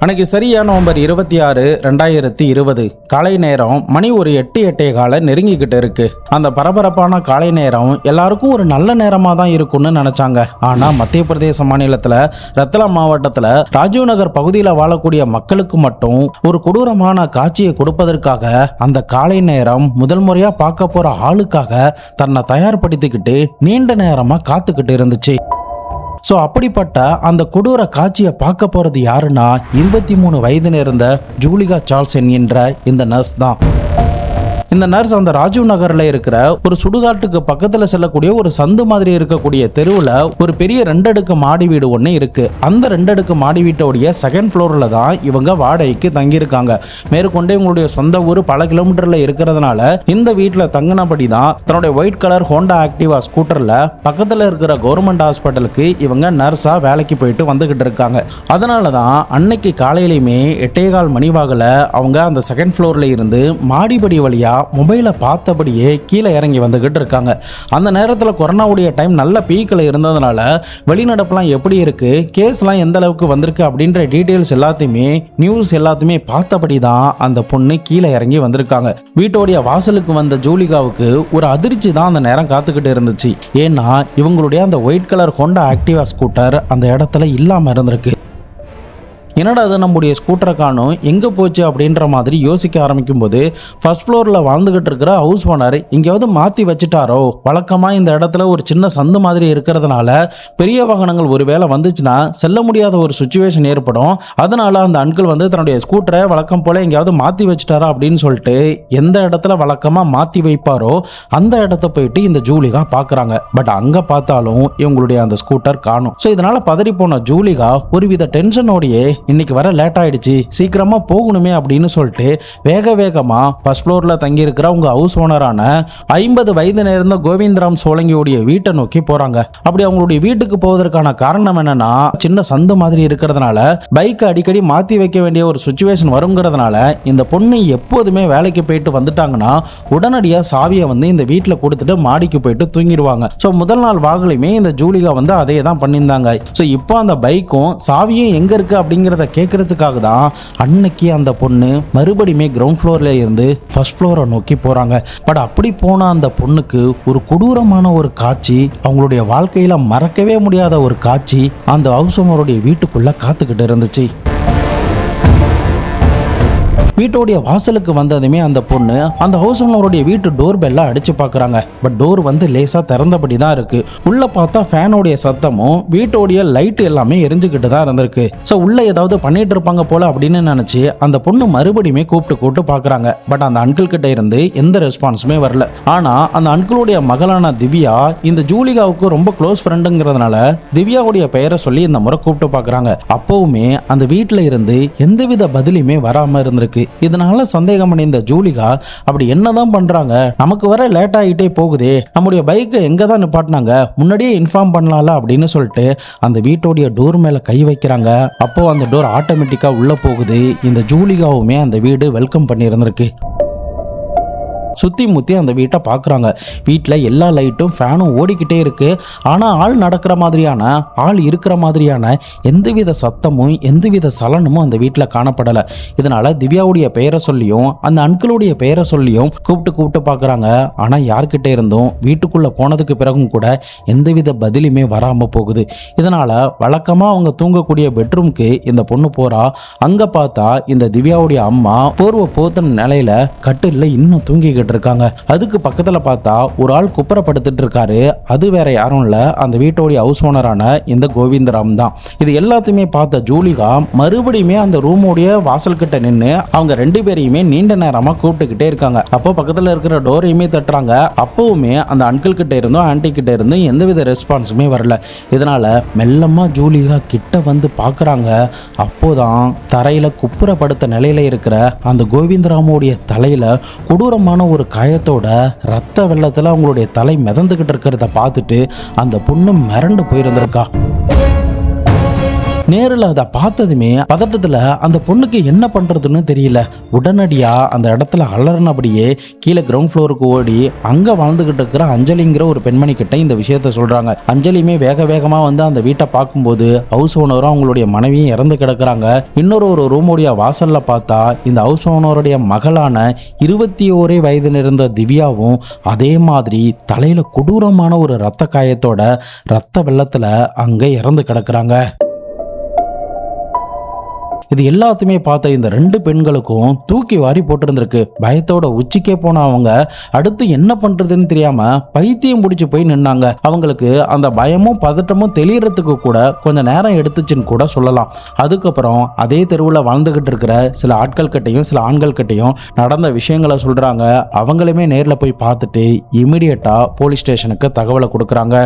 அன்னைக்கு சரியா நவம்பர் 26, 2020 காலை நேரம் மணி ஒரு 8:08 நெருங்கிக்கிட்டு இருக்கு. அந்த பரபரப்பான காலை நேரம் எல்லாருக்கும் ஒரு நல்ல நேரமா தான் இருக்கும்னு நினைச்சாங்க. ஆனா மத்திய பிரதேச மாநிலத்துல ரத்லாம் மாவட்டத்துல ராஜீவ் நகர் பகுதியில் வாழக்கூடிய மக்களுக்கு மட்டும் ஒரு கொடூரமான காட்சியை கொடுப்பதற்காக அந்த காலை நேரம் முதல் முறையா பார்க்க போற ஆளுக்காக தன்னை தயார்படுத்திக்கிட்டு நீண்ட நேரமா காத்துக்கிட்டு இருந்துச்சு. ஸோ அப்படிப்பட்ட அந்த கொடூர காட்சியை பார்க்க போறது யாருன்னா 23 வயது நேர்ந்த ஜூலிகா சார்ல்ஸ் என்கின்ற இந்த நர்ஸ் தான். இந்த நர்ஸ் அந்த ராஜீவ் நகர்ல இருக்கிற ஒரு சுடுகாட்டுக்கு பக்கத்துல செல்லக்கூடிய ஒரு சந்து மாதிரி இருக்கக்கூடிய தெருவில் ஒரு பெரிய 2 அடுக்கு மாடி வீடு ஒன்று இருக்கு. அந்த 2 அடுக்கு மாடி வீட்டோடைய செகண்ட் ஃப்ளோர்ல தான் இவங்க வாடகைக்கு தங்கியிருக்காங்க. மேற்கொண்டு இவங்களுடைய சொந்த ஊர் பல கிலோமீட்டர்ல இருக்கிறதுனால இந்த வீட்டில் தங்கினபடி தான் தன்னுடைய ஒயிட் கலர் ஹோண்டா ஆக்டிவா ஸ்கூட்டர்ல பக்கத்துல இருக்கிற கவர்மெண்ட் ஹாஸ்பிட்டலுக்கு இவங்க நர்ஸா வேலைக்கு போயிட்டு வந்துகிட்டு இருக்காங்க. அதனால தான் அன்னைக்கு காலையிலுமே 8:15 மணி வாகல அவங்க அந்த செகண்ட் ஃப்ளோர்ல இருந்து மாடிப்படி வழியா மொபைலை பார்த்தபடியே கீழே இறங்கி வந்துகிட்டு இருக்காங்க. அந்த நேரத்தில் கொரோனாவுடைய டைம் நல்ல பீக்கில் இருந்ததுனால வெளிநடப்புலாம் எப்படி இருக்கு, கேஸ்லாம் எந்த அளவுக்கு வந்திருக்கு அப்படின்ற டீட்டெயில்ஸ் எல்லாத்தையுமே நியூஸ் எல்லாத்தையுமே பார்த்தபடி தான் அந்த பொண்ணு கீழே இறங்கி வந்திருக்காங்க. வீட்டோடைய வாசலுக்கு வந்த ஜூலிகாவுக்கு ஒரு அதிர்ச்சி தான் அந்த நேரம் காத்துக்கிட்டு இருந்துச்சு. ஏன்னா இவங்களுடைய அந்த white colour Honda Activa scooter அந்த இடத்துல இல்லாம இருந்திருக்கு. என்னடா அது நம்முடைய ஸ்கூட்டரை காணும், எங்கே போச்சு அப்படின்ற மாதிரி யோசிக்க ஆரம்பிக்கும் போது ஃபர்ஸ்ட் ஃப்ளோரில் வாழ்ந்துகிட்டு இருக்கிற ஹவுஸ் ஓனர் எங்கேயாவது மாற்றி வச்சுட்டாரோ. வழக்கமாக இந்த இடத்துல ஒரு சின்ன சந்து மாதிரி இருக்கிறதுனால பெரிய வாகனங்கள் ஒரு வேளை வந்துச்சுன்னா செல்ல முடியாத ஒரு சுச்சுவேஷன் ஏற்படும். அதனால அந்த அங்கிள் தன்னுடைய ஸ்கூட்டரை வழக்கம் போல எங்கேயாவது மாற்றி வச்சுட்டாரா அப்படின்னு சொல்லிட்டு எந்த இடத்துல வழக்கமாக மாற்றி வைப்பாரோ அந்த இடத்த போயிட்டு இந்த ஜூலிகா பார்க்குறாங்க. பட் அங்கே பார்த்தாலும் இவங்களுடைய அந்த ஸ்கூட்டர் காணும். ஸோ இதனால பதறி போன ஜூலிகா ஒருவித டென்ஷனோடையே இன்னைக்கு வர லேட் ஆயிடுச்சு, சீக்கிரமா போகணுமே அப்படின்னு சொல்லிட்டு வேகமா ஃபர்ஸ்ட் ஃப்ளோர்ல தங்கி இருக்கிற உங்க ஹவுஸ் ஓனரான 50 வயது நேர்ந்த கோவிந்தராம் சோலங்கியோடைய வீட்டை நோக்கி போறாங்க. அப்படி அவங்களுடைய வீட்டுக்கு போவதற்கான காரணம் என்னன்னா சின்ன சந்து மாதிரி இருக்கிறதுனால பைக் அடிக்கடி மாத்தி வைக்க வேண்டிய ஒரு சுச்சுவேஷன் வருங்கிறதுனால இந்த பொண்ணு எப்போதுமே வேலைக்கு போயிட்டு வந்துட்டாங்கன்னா உடனடியாக சாவியை இந்த வீட்டில் கொடுத்துட்டு மாடிக்கு போயிட்டு தூங்கிடுவாங்க. ஸோ முதல் நாள் வாகலையுமே இந்த ஜூலிகா அதே தான் பண்ணியிருந்தாங்க. ஸோ இப்போ அந்த பைக்கும் சாவியும் எங்க இருக்கு அப்படிங்கிற கேட்கறதுக்காக தான் அன்னைக்கு அந்த பொண்ணு மறுபடியுமே கிரவுண்ட் ஃப்ளோர்ல இருந்து ஃபர்ஸ்ட் ஃப்ளோரை நோக்கி போறாங்க. பட் அப்படி போன அந்த பொண்ணுக்கு ஒரு கொடூரமான ஒரு காட்சி, அவங்களுடைய வாழ்க்கையில மறக்கவே முடியாத ஒரு காட்சி அந்த ஹவுஸ் ஓனருடைய வீட்டுக்குள்ள காத்துக்கிட்டு இருந்துச்சு. வீட்டோடைய வாசலுக்கு வந்ததுமே அந்த பொண்ணு அந்த ஹவுஸ் ஓனருடைய வீட்டு டோர் பெல்ல அடிச்சு பாக்குறாங்க. பட் டோர் லேசா திறந்தபடி தான் இருக்கு. உள்ள பார்த்தா ஃபேனோடைய சத்தமும் வீட்டோடைய லைட் எல்லாமே எரிஞ்சுக்கிட்டு தான் இருந்திருக்கு. ஸோ உள்ள ஏதாவது பண்ணிட்டு இருப்பாங்க போல அப்படின்னு நினைச்சு அந்த பொண்ணு மறுபடியுமே கூப்பிட்டு பாக்குறாங்க. பட் அந்த அங்கிள் கிட்ட இருந்து எந்த ரெஸ்பான்ஸுமே வரல. ஆனா அந்த அங்கிளுடைய மகளான திவ்யா இந்த ஜூலிகாவுக்கு ரொம்ப க்ளோஸ் ஃப்ரெண்டுங்கிறதுனால திவ்யாவுடைய பெயரை சொல்லி இந்த முறை கூப்பிட்டு பாக்குறாங்க. அப்பவுமே அந்த வீட்டுல இருந்து எந்தவித பதிலுமே வராம இருந்திருக்கு. இதனால சந்தேகம் அடைந்த ஜூலிகா அப்படி என்னதான் பண்றாங்க, நமக்கு வர லேட் ஆகிட்டே போகுதே, நம்முடைய பைக்கை எங்க தான் நிப்பாட்டினாங்க, முன்னாடியே இன்ஃபார்ம் பண்ணலாம்ல அப்படின்னு சொல்லிட்டு அந்த வீட்டோடைய டோர் மேல கை வைக்கிறாங்க. அப்போ அந்த டோர் ஆட்டோமேட்டிக்கா உள்ள போகுது. இந்த ஜூலிகாவுமே அந்த வீடு வெல்கம் பண்ணி இருந்திருக்கு. சுற்றி முற்றி அந்த வீட்டை பார்க்குறாங்க. வீட்டில் எல்லா லைட்டும் ஃபேனும் ஓடிக்கிட்டே இருக்கு. ஆனால் ஆள் நடக்கிற மாதிரியான, ஆள் இருக்கிற மாதிரியான எந்தவித சத்தமும் எந்தவித சலனமும் அந்த வீட்டில் காணப்படலை. இதனால திவ்யாவுடைய பெயரை சொல்லியும் அந்த அங்கிளுடைய பெயரை சொல்லியும் கூப்பிட்டு பார்க்குறாங்க. ஆனால் யார்கிட்ட இருந்தும் வீட்டுக்குள்ளே போனதுக்கு பிறகும் கூட எந்தவித பதிலுமே வராமல் போகுது. இதனால் வழக்கமாக அவங்க தூங்கக்கூடிய பெட்ரூம்க்கு இந்த பொண்ணு போகிறா. அங்கே பார்த்தா இந்த திவ்யாவுடைய அம்மா போர்வை போத்தின நிலையில கட்டில்ல இன்னும் தூங்கிக்கிட்டு இருக்காங்க. அதுக்கு பக்கத்துல பார்த்தா ஒரு ஆள் குப்புறப்படுத்திட்டு இருக்காரு. அது வேற யாரும் இல்ல, அந்த வீட்டோடைய ஹவுஸ் ஓனரான இந்த கோவிந்தராம் தான். இது எல்லாத்தையுமே பார்த்த ஜூலிகா மறுபடியுமே அந்த ரூமோடைய வாசல் கிட்ட நின்று அவங்க 2 பேரையுமே நீண்ட நேரமா கூப்பிட்டுக்கிட்டே இருக்காங்க. அப்போ பக்கத்துல இருக்கிற டோரையுமே தட்டுறாங்க. அப்பவுமே அந்த அங்கிள் கிட்ட இருந்தும் ஆன்டி கிட்ட இருந்தும் எந்தவித ரெஸ்பான்ஸுமே வரல. இதனால மெல்லமா ஜூலிகா கிட்ட பாக்குறாங்க. அப்போதான் தரையில குப்புறப்படுத்த நிலையில இருக்கிற அந்த கோவிந்தராமுடைய தலையில கொடூரமான ஒரு காயத்தோட ரத்த வெள்ளத்துல அவங்களுடைய தலை மிதந்துகிட்டு இருக்கிறத பார்த்துட்டு அந்த பொண்ணு மிரண்டு போயிருந்திருக்கா. நேரில் அதை பார்த்ததுமே பதட்டத்துல அந்த பொண்ணுக்கு என்ன பண்றதுன்னு தெரியல. உடனடியா அந்த இடத்துல அலறினபடியே கீழே கிரவுண்ட் ஃப்ளோருக்கு ஓடி அங்க வாழ்ந்துகிட்டு இருக்கிற அஞ்சலிங்கிற ஒரு பெண்மணி கிட்ட இந்த விஷயத்த சொல்றாங்க. அஞ்சலியுமே வேக வேகமா வந்து அந்த வீட்டை பார்க்கும்போது ஹவுஸ் ஓனரும் அவங்களுடைய மனைவியும் இறந்து கிடக்குறாங்க. இன்னொரு ரூமுடைய வாசல்ல பார்த்தா இந்த ஹவுஸ் ஓனருடைய மகளான 21 வயது இருந்த திவ்யாவும் அதே மாதிரி தலையில கொடூரமான ஒரு ரத்த காயத்தோட ரத்த வெள்ளத்துல அங்க இறந்து கிடக்குறாங்க. இது எல்லாத்தையுமே பார்த்த இந்த 2 பெண்களுக்கும் தூக்கி வாரி போட்டிருந்திருக்கு. பயத்தோட உச்சிக்கே போன அவங்க அடுத்து என்ன பண்றதுன்னு தெரியாம பைத்தியம் பிடிச்சு போய் நின்னாங்க. அவங்களுக்கு அந்த பயமும் பதட்டமும் தெளியறதுக்கு கூட கொஞ்சம் நேரம் எடுத்துச்சுன்னு கூட சொல்லலாம். அதுக்கப்புறம் அதே தெருவில் வாழ்ந்துகிட்டு இருக்கிற சில ஆட்கள் கிட்டையும் சில ஆண்கள் கிட்டையும் நடந்த விஷயங்களை சொல்றாங்க. அவங்களுமே நேரில் போய் பார்த்துட்டு இமிடியட்டா போலீஸ் ஸ்டேஷனுக்கு தகவலை கொடுக்குறாங்க.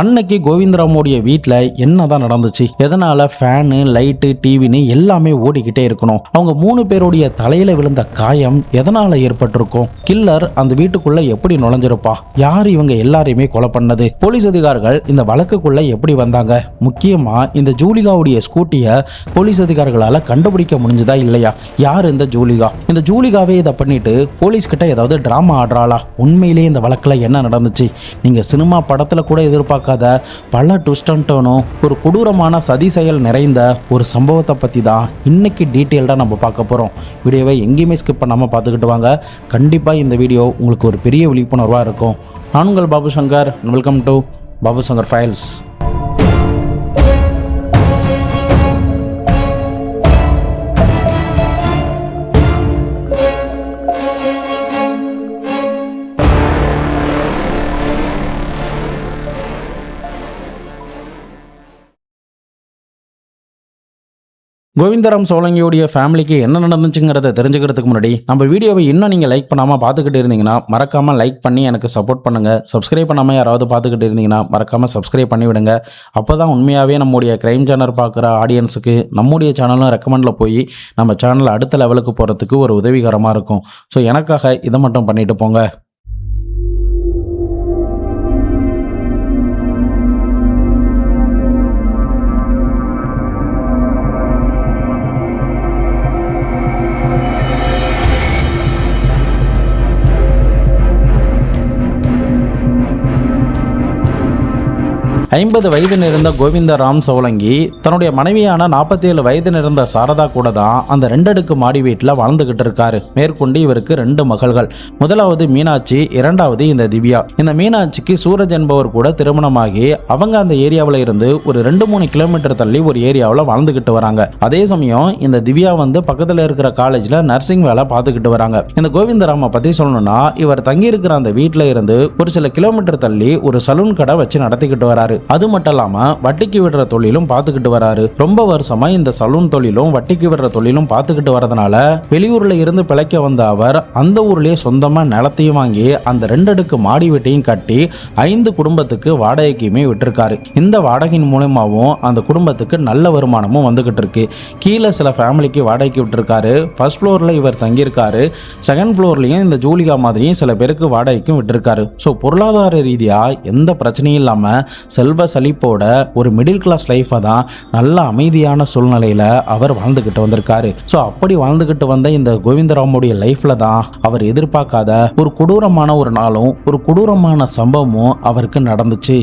அன்னைக்கு கோவிந்தராமுடைய வீட்டில் என்னதான் நடந்துச்சு, எதனால ஃபேனு லைட்டு டிவின்னு எல்லாமே ஓடிக்கிட்டே இருக்கணும், அவங்க 3 பேருடைய தலையில விழுந்த காயம் எதனால ஏற்பட்டிருக்கும், கில்லர் அந்த வீட்டுக்குள்ள எப்படி நுழைஞ்சிருப்பா, யார் இவங்க எல்லாரையுமே கொலை பண்ணது, போலீஸ் அதிகாரிகள் இந்த வழக்குக்குள்ள எப்படி வந்தாங்க, முக்கியமா இந்த ஜூலிகாவுடைய ஸ்கூட்டியை போலீஸ் அதிகாரிகளால கண்டுபிடிக்க முடிஞ்சதா இல்லையா, யார் இந்த ஜூலிகா, இந்த ஜூலிகாவே இதை பண்ணிட்டு போலீஸ் கிட்ட ஏதாவது டிராமா ஆடுறாளா, உண்மையிலேயே இந்த வழக்குல என்ன நடந்துச்சு, நீங்க சினிமா படத்துல கூட எதிர்பார்க்க பல ட்விஸ்ட் அண்ட் டர்னும் ஒரு கொடூரமான சதி செயல் நிறைந்த ஒரு சம்பவத்தை பற்றி தான் இன்னைக்கு டீட்டெயில்டாக நம்ம பார்க்க போகிறோம். வீடியோவை எங்கேயுமே ஸ்கிப் பண்ணாமல் பார்த்துக்கிட்டு வாங்க. கண்டிப்பாக இந்த வீடியோ உங்களுக்கு ஒரு பெரிய விழிப்புணர்வாக இருக்கும். நான் உங்கள் Babu Shankar. Welcome to Babu Shankar files. Govindram சோலங்கியோடைய ஃபேமிலிக்கு என்ன நடந்துச்சுங்கிறத தெரிஞ்சுக்கிறதுக்கு முன்னாடி நம்ம வீடியோவை இன்னும் நீங்கள் லைக் பண்ணாமல் பார்த்துக்கிட்டு இருந்தீங்கன்னா மறக்காமல் லைக் பண்ணி எனக்கு சப்போர்ட் பண்ணுங்கள். சப்ஸ்கிரைப் பண்ணாமல் யாராவது பார்த்துக்கிட்டு இருந்தீங்கன்னா மறக்காமல் சப்ஸ்கிரைப் பண்ணி விடுங்க. அப்போ தான் உண்மையாகவே நம்முடைய க்ரைம் சேனல் பார்க்குற ஆடியன்ஸுக்கு நம்முடைய சேனலும் ரெக்கமெண்டில் போய் நம்ம சேனல் அடுத்த லெவலுக்கு போகிறதுக்கு ஒரு உதவிகரமாக இருக்கும். ஸோ எனக்காக இதை மட்டும் பண்ணிட்டு போங்க. 50 வயது நிறைந்த கோவிந்தராம் சோலங்கி தன்னுடைய மனைவியான 47 வயது நிறைந்த சாரதா கூட தான் அந்த 2 அடுக்கு மாடி வீட்டில் வாழ்ந்துகிட்டு இருக்காரு. மேற்கொண்டு இவருக்கு 2 மகள்கள். முதலாவது மீனாட்சி, இரண்டாவது இந்த திவ்யா. இந்த மீனாட்சிக்கு சூரஜ் என்பவர் கூட திருமணமாகி அவங்க அந்த ஏரியாவில் இருந்து ஒரு 2-3 கிலோமீட்டர் தள்ளி ஒரு ஏரியாவில் வாழ்ந்துகிட்டு வராங்க. அதே சமயம் இந்த திவ்யா பக்கத்தில் இருக்கிற காலேஜில் நர்சிங் வேலை பார்த்துக்கிட்டு வராங்க. இந்த கோவிந்தராம பற்றி சொல்லணும்னா இவர் தங்கி இருக்கிற அந்த வீட்டில் இருந்து ஒரு சில கிலோமீட்டர் தள்ளி ஒரு சலூன் கடை வச்சு நடத்திக்கிட்டு வராரு. அது மட்டும் இல்லாம வட்டிக்கு விடுற தொழிலும் பார்த்துக்கிட்டு வராரு. ரொம்ப வருஷமா இந்த சலூன் தொழிலும் வட்டிக்கு விடுற தொழிலும் பார்த்துக்கிட்டு வரதுனால வெளியூர்ல இருந்து பிழைக்க வந்த அவர் அந்த ஊர்லயே சொந்தமா நிலத்தையும் வாங்கி அந்த 2 அடுக்கு மாடி வீட்டையும் கட்டி 5 குடும்பத்துக்கு வாடகைக்குமே விட்டுருக்காரு. இந்த வாடகையின் மூலமாவும் அந்த குடும்பத்துக்கு நல்ல வருமானமும் வந்துகிட்டு இருக்கு. கீழே சில ஃபேமிலிக்கு வாடகைக்கு விட்டுருக்காரு. ஃபர்ஸ்ட் ஃப்ளோர்ல இவர் தங்கியிருக்காரு. செகண்ட் ஃப்ளோர்லயும் இந்த ஜூலிகா மாதிரியும் சில பேருக்கு வாடகைக்கும் விட்டுருக்காரு. ஸோ பொருளாதார ரீதியா எந்த பிரச்சனையும் இல்லாம செல்வ செழிப்போட ஒரு மிடில் கிளாஸ் லைஃபை தான் நல்ல அமைதியான சூழ்நிலையில அவர் வாழ்ந்துகிட்டு வந்திருக்காரு. ஸோ அப்படி வாழ்ந்துகிட்டு வந்த இந்த கோவிந்தராமுடைய லைஃப்ல தான் அவர் எதிர்பார்க்காத ஒரு கொடூரமான ஒரு நாளும் ஒரு கொடூரமான சம்பவமும் அவருக்கு நடந்துச்சு.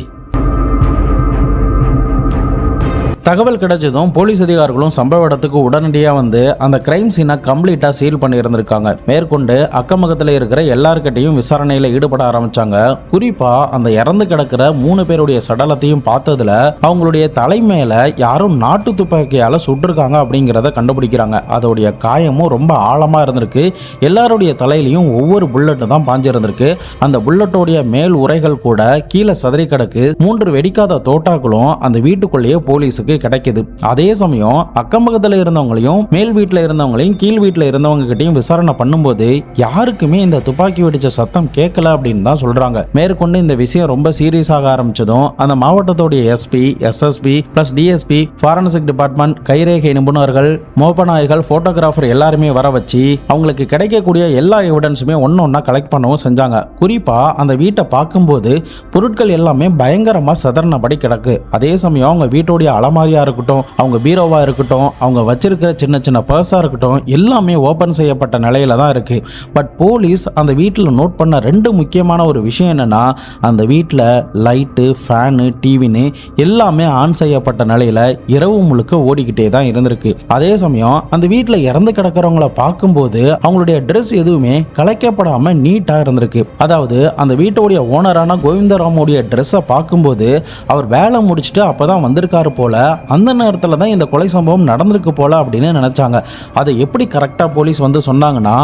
தகவல் கிடைச்சதும் போலீஸ் அதிகாரிகளும் சம்பவ இடத்துக்கு உடனடியாக அந்த கிரைம் சீனை கம்ப்ளீட்டாக சீல் பண்ணி இருந்திருக்காங்க. மேற்கொண்டு அக்கம்பக்கத்தில் இருக்கிற எல்லார்கிட்டையும் விசாரணையில் ஈடுபட ஆரம்பிச்சாங்க. குறிப்பாக அந்த இறந்து கிடக்கிற 3 பேருடைய சடலத்தையும் பார்த்ததுல அவங்களுடைய தலைமையில யாரும் நாட்டு துப்பாக்கியால் சுட்டிருக்காங்க அப்படிங்கிறத கண்டுபிடிக்கிறாங்க. அதோடைய காயமும் ரொம்ப ஆழமாக இருந்திருக்கு. எல்லாருடைய தலையிலையும் ஒவ்வொரு புல்லட்டு தான் பாஞ்சிருந்திருக்கு. அந்த புல்லட்டோடைய மேல் உரைகள் கூட கீழே சதறி கிடக்கு. 3 வெடிக்காத தோட்டாக்களும் அந்த வீட்டுக்குள்ளேயே போலீஸுக்கு போலீஸுக்கு கிடைக்குது. அதே சமயம் அக்கம் பக்கத்துல இருந்தவங்களையும் மேல் வீட்டுல இருந்தவங்களையும் கீழ் வீட்டுல இருந்தவங்க கிட்டையும் விசாரணை பண்ணும்போது யாருக்குமே இந்த துப்பாக்கி வெடிச்ச சத்தம் கேட்கல அப்படின்னு தான் சொல்றாங்க. மேற்கொண்டு இந்த விஷயம் ரொம்ப சீரியஸ் ஆக ஆரம்பிச்சதும் அந்த மாவட்டத்துடைய SP, SSP plus DSP, forensic department, கைரேகை நிபுணர்கள், மோப்பநாயகள், போட்டோகிராஃபர் எல்லாருமே வர வச்சு அவங்களுக்கு கிடைக்கக்கூடிய எல்லா எவிடன்ஸுமே ஒன்னொன்னா கலெக்ட் பண்ணவும் செஞ்சாங்க. குறிப்பா அந்த வீட்டை பார்க்கும்போது பொருட்கள் எல்லாமே பயங்கரமா சதறினபடி கிடக்கு. அதே சமயம் அவங்க வீட்டோடைய அலமாரியா இருக்கட்டும், அவங்க பீரோவா இருக்கட்டும், அவங்க வச்சிருக்கிற சின்ன சின்ன பர்ஸா இருக்கட்டும், எல்லாமே ஓபன் செய்யப்பட்ட நிலையில தான் இருக்கு. பட் போலீஸ் அந்த வீட்டில் நோட் பண்ண ரெண்டு முக்கியமான ஒரு விஷயம் என்னன்னா, அந்த வீட்டில் லைட்டு, ஃபேனு, டிவின்னு எல்லாமே ஆன் செய்யப்பட்ட நிலையில இரவு முழுக்க ஓடிக்கிட்டே தான் இருந்திருக்கு. அதே சமயம் அந்த வீட்டில் இறந்து கிடக்கிறவங்கள பார்க்கும்போது அவங்களுடைய ட்ரெஸ் எதுவுமே கலைக்கப்படாம நீட்டா இருந்திருக்கு. அதாவது அந்த வீட்டோடைய ஓனரான கோவிந்தராமுடைய ட்ரெஸ்ஸை பார்க்கும்போது அவர் வேலை முடிச்சுட்டு அப்பதான் வந்திருக்காரு போல, அந்த நேரத்தில் தான் இந்த கொலை சம்பவம் நடந்திருக்கு போல அப்படின்னு நினைச்சாங்க. அதை எப்படி கரெக்டா போலீஸ் வந்து சொன்னாங்கன்னா,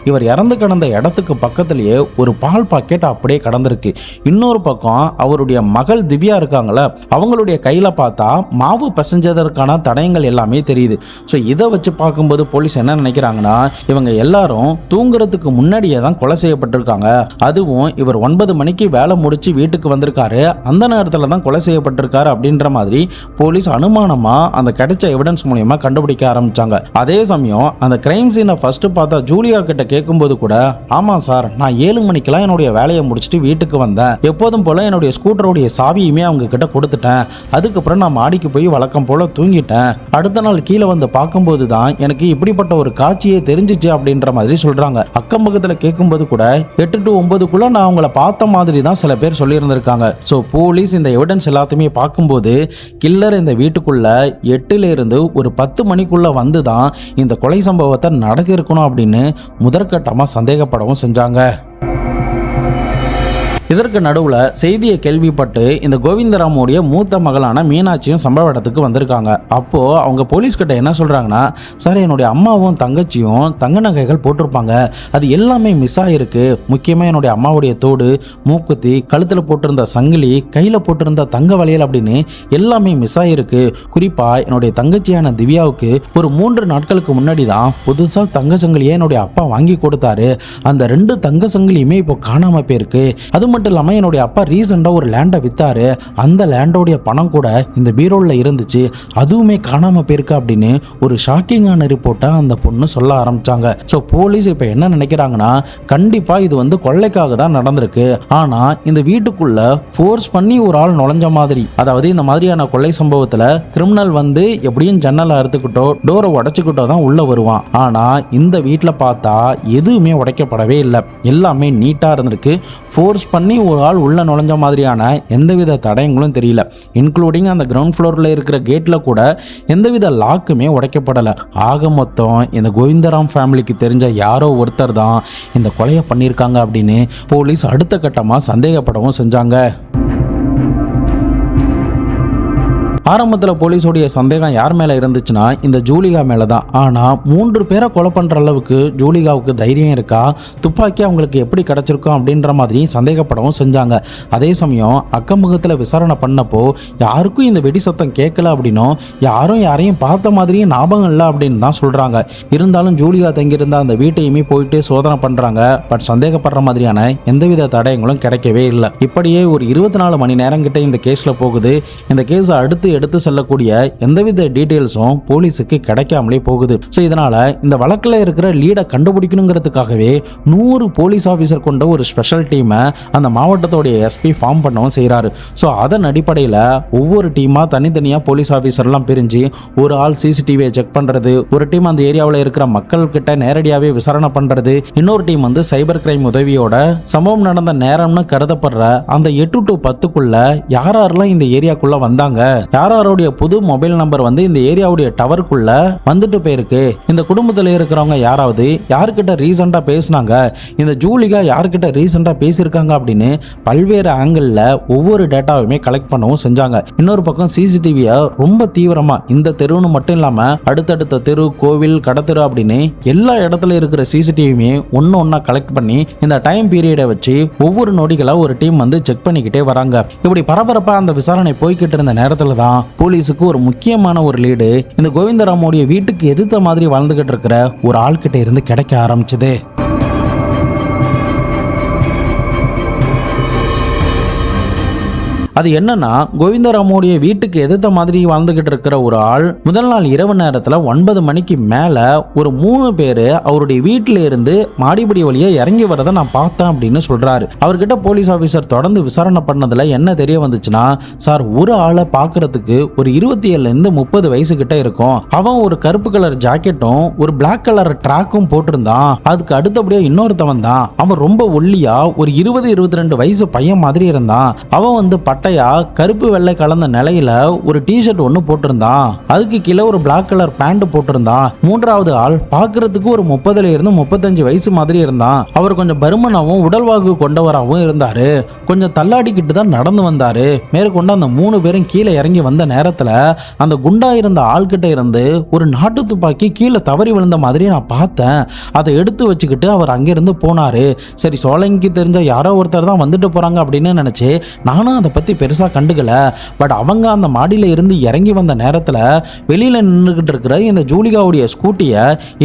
இவர் இறந்து கிடந்த இடத்துக்கு பக்கத்திலேயே ஒரு பால் பாக்கெட் அப்படியே கடந்திருக்கு. இன்னொரு பக்கம் அவருடைய மகள் திவ்யா இருக்காங்கள, அவங்களுடைய கையில பார்த்தா மாவு பிசைஞ்சதற்கான தடயங்கள் எல்லாமே தெரியுது. ஸோ இதை வச்சு பார்க்கும்போது போலீஸ் என்ன நினைக்கிறாங்கன்னா, இவங்க எல்லாரும் தூங்குறதுக்கு முன்னாடியே தான் கொலை செய்யப்பட்டிருக்காங்க. அதுவும் இவர் 9 மணிக்கு வேலை முடிச்சு வீட்டுக்கு வந்திருக்காரு, அந்த நேரத்தில் தான் கொலை செய்யப்பட்டிருக்காரு அப்படின்ற மாதிரி போலீஸ் அனுமானமா அந்த கிடைச்ச எவிடன்ஸ் மூலமா கண்டுபிடிக்க ஆரம்பிச்சாங்க. அதே சமயம் அந்த கிரைம் சீனை ஃபர்ஸ்ட் பார்த்தா ஜூலியா கிட்ட கேட்கும்போது கூட, ஆமா சார், நான் 7 மணிக்கெல்லாம் என்னுடைய வேலையை முடிச்சுட்டு வீட்டுக்கு வந்தேன். எப்போதும் போல என்னுடைய ஸ்கூட்டருடைய சாவியுமே அவங்க கிட்ட கொடுத்துட்டேன். அதுக்கப்புறம் நான் மாடிக்கு போய் வழக்கம் போல தூங்கிட்டேன். அடுத்த நாள் கீழே வந்து பார்க்கும்போது தான் எனக்கு இப்படிப்பட்ட ஒரு காட்சியே தெரிஞ்சிச்சு அப்படின்ற மாதிரி சொல்றாங்க. அக்கம் பக்கத்தில் கேட்கும்போது கூட 8 to 9க்குள்ள நான் அவங்கள பார்த்த மாதிரி தான் சில பேர் சொல்லியிருந்திருக்காங்க. ஸோ போலீஸ் இந்த எவிடன்ஸ் எல்லாத்தையுமே பார்க்கும்போது கில்லர் இந்த வீட்டுக்குள்ள 8ல இருந்து ஒரு 10 மணிக்குள்ள வந்து தான் இந்த கொலை சம்பவத்தை நடத்தியிருக்கணும் அப்படின்னு முதற்கட்டமாக சந்தேகப்படவும் செஞ்சாங்க. இதற்கு நடுவில் செய்தியை கேள்விப்பட்டு இந்த கோவிந்தராமுடைய மூத்த மகளான மீனாட்சியும் சம்பவ இடத்துக்கு வந்திருக்காங்க. அப்போது அவங்க போலீஸ்கிட்ட என்ன சொல்கிறாங்கன்னா, சார், என்னுடைய அம்மாவும் தங்கச்சியும் தங்க நகைகள் போட்டிருப்பாங்க, அது எல்லாமே மிஸ் ஆகிருக்கு. முக்கியமாக என்னுடைய அம்மாவுடைய தோடு, மூக்குத்தி, கழுத்தில் போட்டிருந்த சங்கிலி, கையில் போட்டிருந்த தங்க வளையல் அப்படின்னு எல்லாமே மிஸ் ஆகிருக்கு. குறிப்பாக என்னுடைய தங்கச்சியான திவ்யாவுக்கு ஒரு 3 நாட்களுக்கு முன்னாடி தான் புதுசாக தங்க சங்கிலியை என்னுடைய அப்பா வாங்கி கொடுத்தாரு. அந்த 2 தங்க சங்கிலியுமே இப்போ காணாமல் போயிருக்கு. அது மட்டும் இல்லாமல் என்னுடைய அப்பா ரீசெண்டாக ஒரு லேண்டை வித்தாரு, அந்த லேண்டோடைய பணம் கூட இந்த பீரோவில் இருந்துச்சு, அதுவுமே காணாமல் போயிருக்கு அப்படின்னு ஒரு ஷாக்கிங்கான ரிப்போர்ட்டை அந்த பொண்ணு சொல்ல ஆரம்பிச்சாங்க. ஸோ போலீஸ் இப்போ என்ன நினைக்கிறாங்கன்னா, கண்டிப்பாக இது வந்து கொள்ளைக்காக தான் நடந்திருக்கு. ஆனால் இந்த வீட்டுக்குள்ள ஃபோர்ஸ் பண்ணி ஒரு ஆள் நுழைஞ்ச மாதிரி, அதாவது இந்த மாதிரியான கொள்ளை சம்பவத்தில் கிரிமினல் வந்து எப்படியும் ஜன்னலை அறுத்துக்கிட்டோ டோரை உடைச்சிக்கிட்டோ தான் உள்ள வருவான். ஆனால் இந்த வீட்டில் பார்த்தா எதுவுமே உடைக்கப்படவே இல்லை, எல்லாமே நீட்டாக இருந்திருக்கு. ஃபோர்ஸ் பண்ணி ஒரு ஆள் உள்ள நுழைஞ்ச மாதிரியான எந்தவித தடயங்களும் தெரியல. இன்க்ளூடிங் அந்த கிரவுண்ட் ஃப்ளோரில் இருக்கிற கேட்டில் கூட எந்தவித லாக்குமே உடைக்கப்படலை. ஆக மொத்தம் இந்த கோவிந்தராம் ஃபேமிலிக்கு தெரிஞ்ச யாரோ ஒருத்தர் தான் இந்த கொலையை பண்ணியிருக்காங்க அப்படின்னு போலீஸ் அடுத்த கட்டமாக சந்தேகப்படவும் செஞ்சாங்க. ஆரம்பத்தில் போலீஸோடைய சந்தேகம் யார் மேலே இருந்துச்சுன்னா இந்த ஜூலிகா மேலே தான். ஆனால் 3 பேரை கொலை பண்ணுற அளவுக்கு ஜூலிகாவுக்கு தைரியம் இருக்கா, துப்பாக்கி அவங்களுக்கு எப்படி கிடச்சிருக்கும் அப்படின்ற மாதிரி சந்தேகப்படவும் செஞ்சாங்க. அதே சமயம் அக்கம்பக்கத்தில் விசாரணை பண்ணப்போ யாருக்கும் இந்த வெடி சத்தம் கேட்கல அப்படின்னும் யாரும் யாரையும் பார்த்த மாதிரியும் ஞாபகம் இல்லை அப்படின்னு தான் சொல்கிறாங்க. இருந்தாலும் ஜூலிகா தங்கியிருந்த அந்த வீட்டையுமே போயிட்டு சோதனை பண்ணுறாங்க. பட் சந்தேகப்படுற மாதிரியான எந்தவித தடயங்களும் கிடைக்கவே இல்லை. இப்படியே ஒரு 24 மணி நேரம் கிட்ட இந்த கேஸில் போகுது. இந்த கேஸை அடுத்து எடுத்து செல்லக்கூடிய எந்தவித டீடைல்ஸும் போலீஸுக்கு கிடைக்காமலே போகுது. ஸோ இதனால இந்த வழக்கில் இருக்கிற லீடை கண்டுபிடிக்கணுங்கிறதுக்காகவே 100 போலீஸ் ஆஃபீஸர் கொண்ட ஒரு ஸ்பெஷல் டீமை அந்த மாவட்டத்தோடைய எஸ்பி ஃபார்ம் பண்ணவும் செய்கிறாரு. ஸோ அதன் அடிப்படையில் ஒவ்வொரு டீமாக தனித்தனியாக போலீஸ் ஆஃபீஸர்லாம் பிரிஞ்சு ஒரு ஆள் சிசிடிவியை செக் பண்ணுறது, ஒரு டீம் அந்த ஏரியாவில் இருக்கிற மக்கள்கிட்ட நேரடியாகவே விசாரணை பண்ணுறது, இன்னொரு டீம் வந்து சைபர் கிரைம் உதவியோட சம்பவம் நடந்த நேரம்னு கருதப்படுற அந்த 8 to 10க்குள்ள யாரெல்லாம் இந்த ஏரியாக்குள்ள வந்தாங்க, யாரோடைய புது மொபைல் நம்பர் வந்து இந்த ஏரியாவுடைய டவருக்குள்ள வந்துட்டு போயிருக்கு, இந்த குடும்பத்தில் இருக்கிறவங்க யாராவது யார்கிட்ட ரீசெண்டா பேசினாங்க, இந்த ஜூலிகா யார்கிட்ட ரீசெண்டா பேசியிருக்காங்க அப்படின்னு பல்வேறு ஆங்கிளில் ஒவ்வொரு டேட்டாவுமே கலெக்ட் பண்ணவும் செஞ்சாங்க. இன்னொரு பக்கம் சிசிடிவியை ரொம்ப தீவிரமா இந்த தெருவுன்னு மட்டும் இல்லாம அடுத்தடுத்த தெரு, கோவில், கடத்தெரு அப்படின்னு எல்லா இடத்துல இருக்கிற சிசிடிவியுமே ஒன்னா கலெக்ட் பண்ணி இந்த டைம் பீரியடை வச்சு ஒவ்வொரு நொடிகளா ஒரு டீம் வந்து செக் பண்ணிக்கிட்டே வராங்க. இப்படி பரபரப்பா அந்த விசாரணை போய்கிட்டு இருந்த நேரத்தில் தான் தான் போலீஸுக்கு ஒரு முக்கியமான ஒரு லீடு இந்த கோவிந்தராமோடைய வீட்டுக்கு எதிர்த்த மாதிரி வாழ்ந்துகிட்டு இருக்கிற ஒரு ஆள்கிட்ட இருந்து கிடைக்க ஆரம்பிச்சது. அது என்னன்னா, கோவிந்தராமோடைய வீட்டுக்கு எதிர்த்த மாதிரி வாழ்ந்துகிட்டு இருக்கிற ஒரு ஆள் முதல் நாள் இரவு நேரத்துல 9 மணிக்கு மேல ஒரு 3 பேரு அவருடைய வீட்டில இருந்து மாடிப்படி வழியா இறங்கி வரதை நான் பார்த்தேன் அப்படின்னு சொல்றாரு. அவர்கிட்ட போலீஸ் ஆபீசர் தொடர்ந்து விசாரணை பண்ணதுல என்ன தெரிய வந்துச்சுன்னா, சார் ஒரு ஆளை பாக்குறதுக்கு ஒரு 27-30 வயசு கிட்ட இருக்கும். அவன் ஒரு கருப்பு கலர் ஜாக்கெட்டும் ஒரு பிளாக் கலர் ட்ராக்கும் போட்டிருந்தான். அதுக்கு அடுத்தபடியா இன்னொருத்தவன் தான், அவன் ரொம்ப ஒல்லியா ஒரு 20-22 வயசு பையன் மாதிரி இருந்தான். அவன் வந்து பட்டையா கருப்பு வெள்ளை கலந்த நிலையில ஒரு டிஷர்ட் ஒன்னு போட்டிருந்தான். அதுக்கு கீழே ஒரு பிளாக் கலர் பேண்ட் போட்டிருந்தான். மூன்றாவது ஆள் பாக்குறதுக்கு ஒரு 30-35 வயசு மாதிரி இருந்தான். அவர் கொஞ்சம் பருமனாவும் உடல்வாகு கொண்டவராகவும் இருந்தாரு. கொஞ்சம் தள்ளாடிக்கிட்டு தான் நடந்து வந்தாரு. மேற்கொண்டு அந்த 3 பேரும் கீழே இறங்கி வந்த நேரத்துல அந்த குண்டா இருந்த ஆள்கிட்ட இருந்து ஒரு நாட்டு துப்பாக்கி கீழே தவறி விழுந்த மாதிரி நான் பார்த்தேன். அதை எடுத்து வச்சுக்கிட்டு அவர் அங்கிருந்து போனாரு. சரி, சோழங்கிக்கு தெரிஞ்ச யாரோ ஒருத்தர் தான் வந்துட்டு போறாங்க அப்படின்னு நினைச்சு நானும் அதை பத்தி பெருசா கண்டுக்கல. பட் அவங்க அந்த மாடியில இருந்து இறங்கி வந்த நேரத்துல வெளியில நின்றுகிட்டு இருக்கிற இந்த ஜூலிகாவுடைய ஸ்கூட்டிய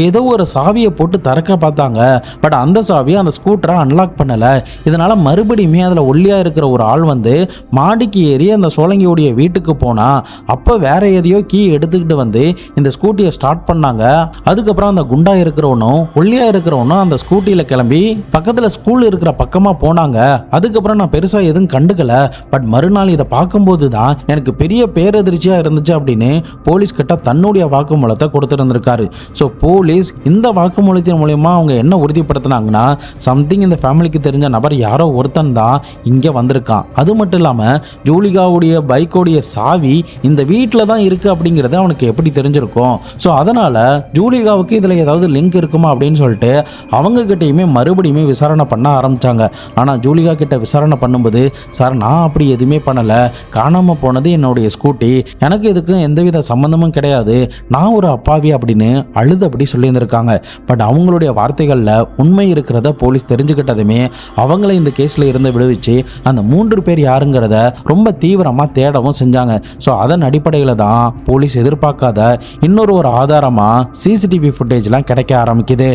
ஏதோ ஒரு சாவியை போட்டு திறக்க பார்த்தாங்க. பட் அந்த சாவி அந்த ஸ்கூட்டரை அன்லாக் பண்ணல. இதனால மறுபடியுமே அதுல ஒல்லியா இருக்கிற ஒரு ஆள் வந்து மாடிக்கு ஏறி அந்த சோழங்கியுடைய வீட்டுக்கு போனா. அப்ப வேற எதையோ கீ எடுத்துக்கிட்டு வந்து இந்த ஸ்கூட்டியை ஸ்டார்ட் பண்ணாங்க. அதுக்கப்புறம் அந்த குண்டா இருக்கிறவனும் ஒல்லியா இருக்கிறவனும் அந்த ஸ்கூட்டியில கிளம்பி பக்கத்துல ஸ்கூல் இருக்கிற பக்கமா போனாங்க. அதுக்கப்புறம் நான் பெருசா எதுவும் கண்டுக்கல. பட் மறுநாள் இதை பார்க்கும்போது தான் எனக்கு பெரிய பேரதிர்ச்சியா இருந்துச்சு அப்படின்னு போலீஸ் கிட்ட தன்னுடைய வாக்குமூலத்தை கொடுத்துருந்துருக்காரு. ஸோ போலீஸ் இந்த வாக்குமூலத்தின் மூலயமா அவங்க என்ன உறுதிப்படுத்தினாங்கன்னா, சம்திங் இந்த ஃபேமிலிக்கு தெரிஞ்ச நபர் யாரோ ஒருத்தன் தான் இங்கே வந்திருக்கான். அது மட்டும் இல்லாமல் ஜூலிகாவுடைய பைக்கோடைய சாவி இந்த வீட்டில் தான் இருக்கு அப்படிங்கிறது அவனுக்கு எப்படி தெரிஞ்சிருக்கும். ஸோ அதனால ஜூலிகாவுக்கு இதில் ஏதாவது லிங்க் இருக்குமா அப்படின்னு சொல்லிட்டு அவங்க கிட்டையுமே மறுபடியுமே விசாரணை பண்ண ஆரம்பிச்சாங்க. ஆனால் ஜூலிகா கிட்ட விசாரணை பண்ணும்போது, சார் நான் அப்படி எதுவுமே பண்ணல, காணாம போனது என்னுடைய ஸ்கூட்டி, எனக்கு இதுக்கு எந்தவித சம்பந்தமும் கிடையாது, நான் ஒரு அப்பாவி அப்படின்னு அழுதபடி சொல்லியிருந்திருக்காங்க. பட் அவங்களுடைய வார்த்தைகள்ல உண்மை இருக்கிறத போலீஸ் தெரிஞ்சுக்கிட்டதுமே அவங்கள இந்த கேஸ்ல இருந்து விடுவிச்சு அந்த 3 பேர் யாருங்கிறத ரொம்ப தீவிரமா தேடவும் செஞ்சாங்க. ஸோ அதன் அடிப்படையில தான் போலீஸ் எதிர்பார்க்காத இன்னொரு ஆதாரமா சிசிடிவி ஃபுட்டேஜ்லாம் கிடைக்க ஆரம்பிக்குது.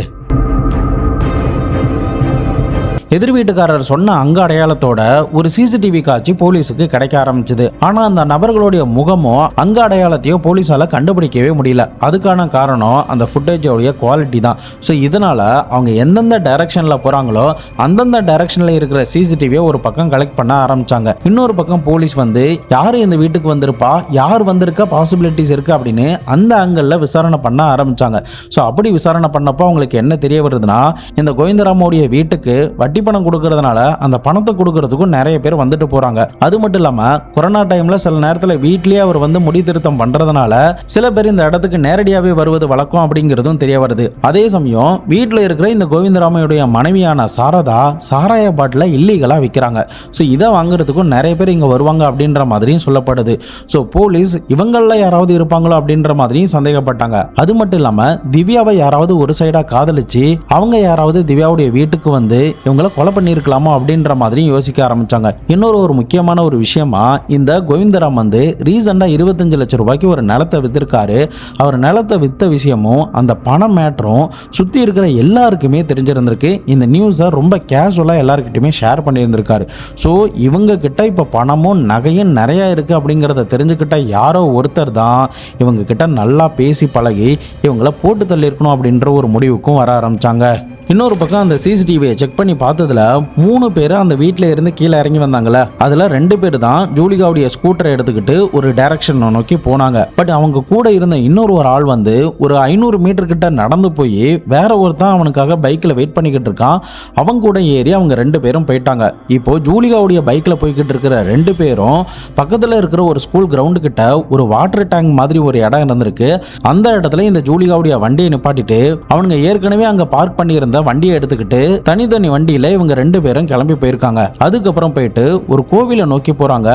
எதிர் வீட்டுக்காரர் சொன்ன அங்க அடையாளத்தோட ஒரு சிசிடிவி காட்சி போலீஸுக்கு கிடைக்க ஆரம்பிச்சது. ஆனா அந்த நபர்களுடைய முகமோ அங்க அடையாளத்தையோ போலீஸால கண்டுபிடிக்கவே முடியல. அதுக்கான காரணம் அந்த ஃபுட்டேஜோடைய குவாலிட்டி தான். ஸோ இதனால அவங்க எந்தெந்த டைரக்ஷன்ல போறாங்களோ அந்தந்த டைரக்ஷன்ல இருக்கிற சிசிடிவியை ஒரு பக்கம் கலெக்ட் பண்ண ஆரம்பிச்சாங்க. இன்னொரு பக்கம் போலீஸ் வந்து யார் இந்த வீட்டுக்கு வந்திருப்பா, யார் வந்திருக்க பாசிபிலிட்டிஸ் இருக்கு அப்படின்னு அந்த ஆங்கிள் விசாரணை பண்ண ஆரம்பிச்சாங்க. ஸோ அப்படி விசாரணை பண்ணப்போ அவங்களுக்கு என்ன தெரிய வருதுன்னா, இந்த கோவிந்தராமோடைய வீட்டுக்கு வட்டி பணம் கொடுக்கறதுனால அந்த பணத்தை கொடுக்கறதுக்கும் நிறைய பேர் வந்துட்டு போறாங்க. அது மட்டும் இல்லாம கொரோனா டைம்ல சில நேரத்தில் வீட்லயே அவர் வந்து முடி திருத்தம் பண்றதுனால சில பேர் இந்த இடத்துக்கு நேரடியாவே வருவது வழக்கம் அப்படிங்கிறதும் தெரிய வருது. அதே சமயம் வீட்டில் இருக்கிற இந்த கோவிந்தராமையுடைய மனைவியான சாரதா சாராய பாட்டில இல்லீகலா விற்கிறாங்க. ஸோ இதை வாங்குறதுக்கும் நிறைய பேர் இங்க வருவாங்க அப்படின்ற மாதிரியும் சொல்லப்படுது. ஸோ போலீஸ் இவங்கள யாராவது இருப்பாங்களோ அப்படின்ற மாதிரியும் சந்தேகப்பட்டாங்க. அது மட்டும் இல்லாம திவ்யாவை யாராவது ஒரு சைடா காதலிச்சு அவங்க யாராவது திவ்யாவுடைய வீட்டுக்கு வந்து இவங்களை கொலை பண்ணியிருக்கலாமோ அப்படின்ற மாதிரி யோசிக்க ஆரம்பிச்சாங்க. இன்னொரு முக்கியமான ஒரு விஷயமா, இந்த கோவிந்தராம் வந்து ரீசெண்டா 25 லட்சம் ரூபாய்க்கு ஒரு நிலத்தை வித்திருக்காரு. அவர் நிலத்தை வித்த விஷயமும் அந்த பணம் மேட்டரும் சுத்தி இருக்கிற எல்லாருக்குமே தெரிஞ்சிருந்திருக்கு. இந்த நியூஸை ரொம்ப கேஷுவலா எல்லாருக்கிட்டையுமே ஷேர் பண்ணியிருந்திருக்காரு. ஸோ இவங்க கிட்ட இப்ப பணமும் நகையும் நிறைய இருக்கு அப்படிங்கிறத தெரிஞ்சுக்கிட்ட யாரோ ஒருத்தர் தான் இவங்க கிட்ட நல்லா பேசி பழகி இவங்களை போட்டு தள்ளி இருக்கணும் அப்படின்ற ஒரு முடிவுக்கும் வர ஆரம்பிச்சாங்க. இன்னொரு பக்கம் அந்த சிசிடிவியை செக் பண்ணி பார்த்ததுல 3 பேர் அந்த வீட்டில் இருந்து கீழே இறங்கி வந்தாங்கல்ல, அதுல 2 பேர் தான் ஜூலிகாவுடைய ஸ்கூட்டரை எடுத்துக்கிட்டு ஒரு டைரக்ஷன் நோக்கி போனாங்க. பட் அவங்க கூட இருந்த இன்னொரு ஆள் வந்து ஒரு 500 மீட்டர் கிட்ட நடந்து போய் வேற ஒருத்தன் அவனுக்காக பைக்ல வெயிட் பண்ணிக்கிட்டு இருக்கான். அவங்க கூட ஏறி அவங்க 2 பேரும் போயிட்டாங்க. இப்போ ஜூலிகாவுடைய பைக்ல போய்கிட்டு இருக்கிற 2 பேரும் பக்கத்துல இருக்கிற ஒரு ஸ்கூல் கிரவுண்டு கிட்ட ஒரு வாட்டர் டேங்க் மாதிரி ஒரு இடம் இருந்திருக்கு. அந்த இடத்துல இந்த ஜூலிகாவுடைய வண்டியை நிப்பாட்டிட்டு அவனுங்க ஏற்கனவே அங்க பார்க் பண்ணியிருந்த இருந்த வண்டியை எடுத்துக்கிட்டு தனித்தனி வண்டியில இவங்க 2 பேரும் கிளம்பி போயிருக்காங்க. அதுக்கப்புறம் போயிட்டு ஒரு கோவிலை நோக்கி போறாங்க.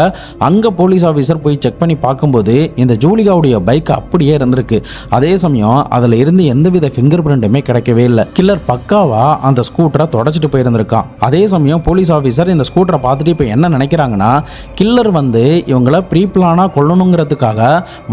அங்க போலீஸ் ஆபீசர் போய் செக் பண்ணி பார்க்கும்போது இந்த ஜூலிகாவுடைய பைக் அப்படியே இருந்திருக்கு. அதே சமயம் அதுல இருந்து எந்தவித ஃபிங்கர் பிரிண்டுமே கிடைக்கவே இல்லை. கில்லர் பக்காவா அந்த ஸ்கூட்டரை தொடச்சிட்டு போயிருந்திருக்கான். அதே சமயம் போலீஸ் ஆபீசர் இந்த ஸ்கூட்டரை பார்த்துட்டு இப்ப என்ன நினைக்கிறாங்கன்னா, கில்லர் வந்து இவங்களை ப்ரீ பிளானா கொல்லணுங்கிறதுக்காக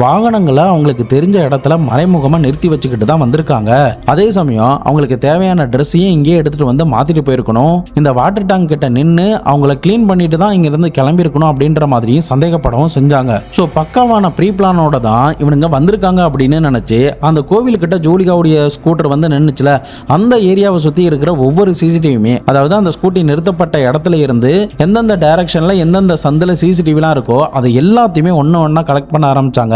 வாகனங்களை அவங்களுக்கு தெரிஞ்ச இடத்துல மறைமுகமா நிறுத்தி வச்சுக்கிட்டு தான் வந்திருக்காங்க. அதே சமயம் அவங்களுக்கு தேவையான ட்ரெஸ்ஸையும் இங்கேயே எடுத்துட்டு வந்து மாத்திட்டு போயிருக்கணும். இந்த வாட்டர் டேங்க் கிட்ட நின்று அவங்கள கிளீன் பண்ணிட்டு தான் இங்க இருந்து கிளம்பி இருக்கணும் அப்படின்ற மாதிரியும் சந்தேகப்படவும் செஞ்சாங்க. ஸோ பக்காவான ப்ரீ பிளானோட தான் இவனுங்க வந்திருக்காங்க அப்படின்னு நினைச்சு அந்த கோவில் கிட்ட ஜூலிகாவுடைய ஸ்கூட்டர் வந்து நின்னுச்சுல, அந்த ஏரியாவை சுத்தி இருக்கிற ஒவ்வொரு சிசிடிவியுமே, அதாவது அந்த ஸ்கூட்டி நிறுத்தப்பட்ட இடத்துல இருந்து எந்தெந்த டைரக்ஷன்ல எந்தெந்த சந்தில சிசிடிவிலாம் இருக்கோ அது எல்லாத்தையுமே ஒன்னா கலெக்ட் பண்ண ஆரம்பிச்சாங்க.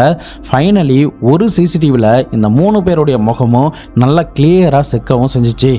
ஃபைனலி ஒரு சிசிடிவில இந்த 3 பேருடைய முகமும் நல்லா கிளியரா செக்கவும் செஞ்சுச்சு.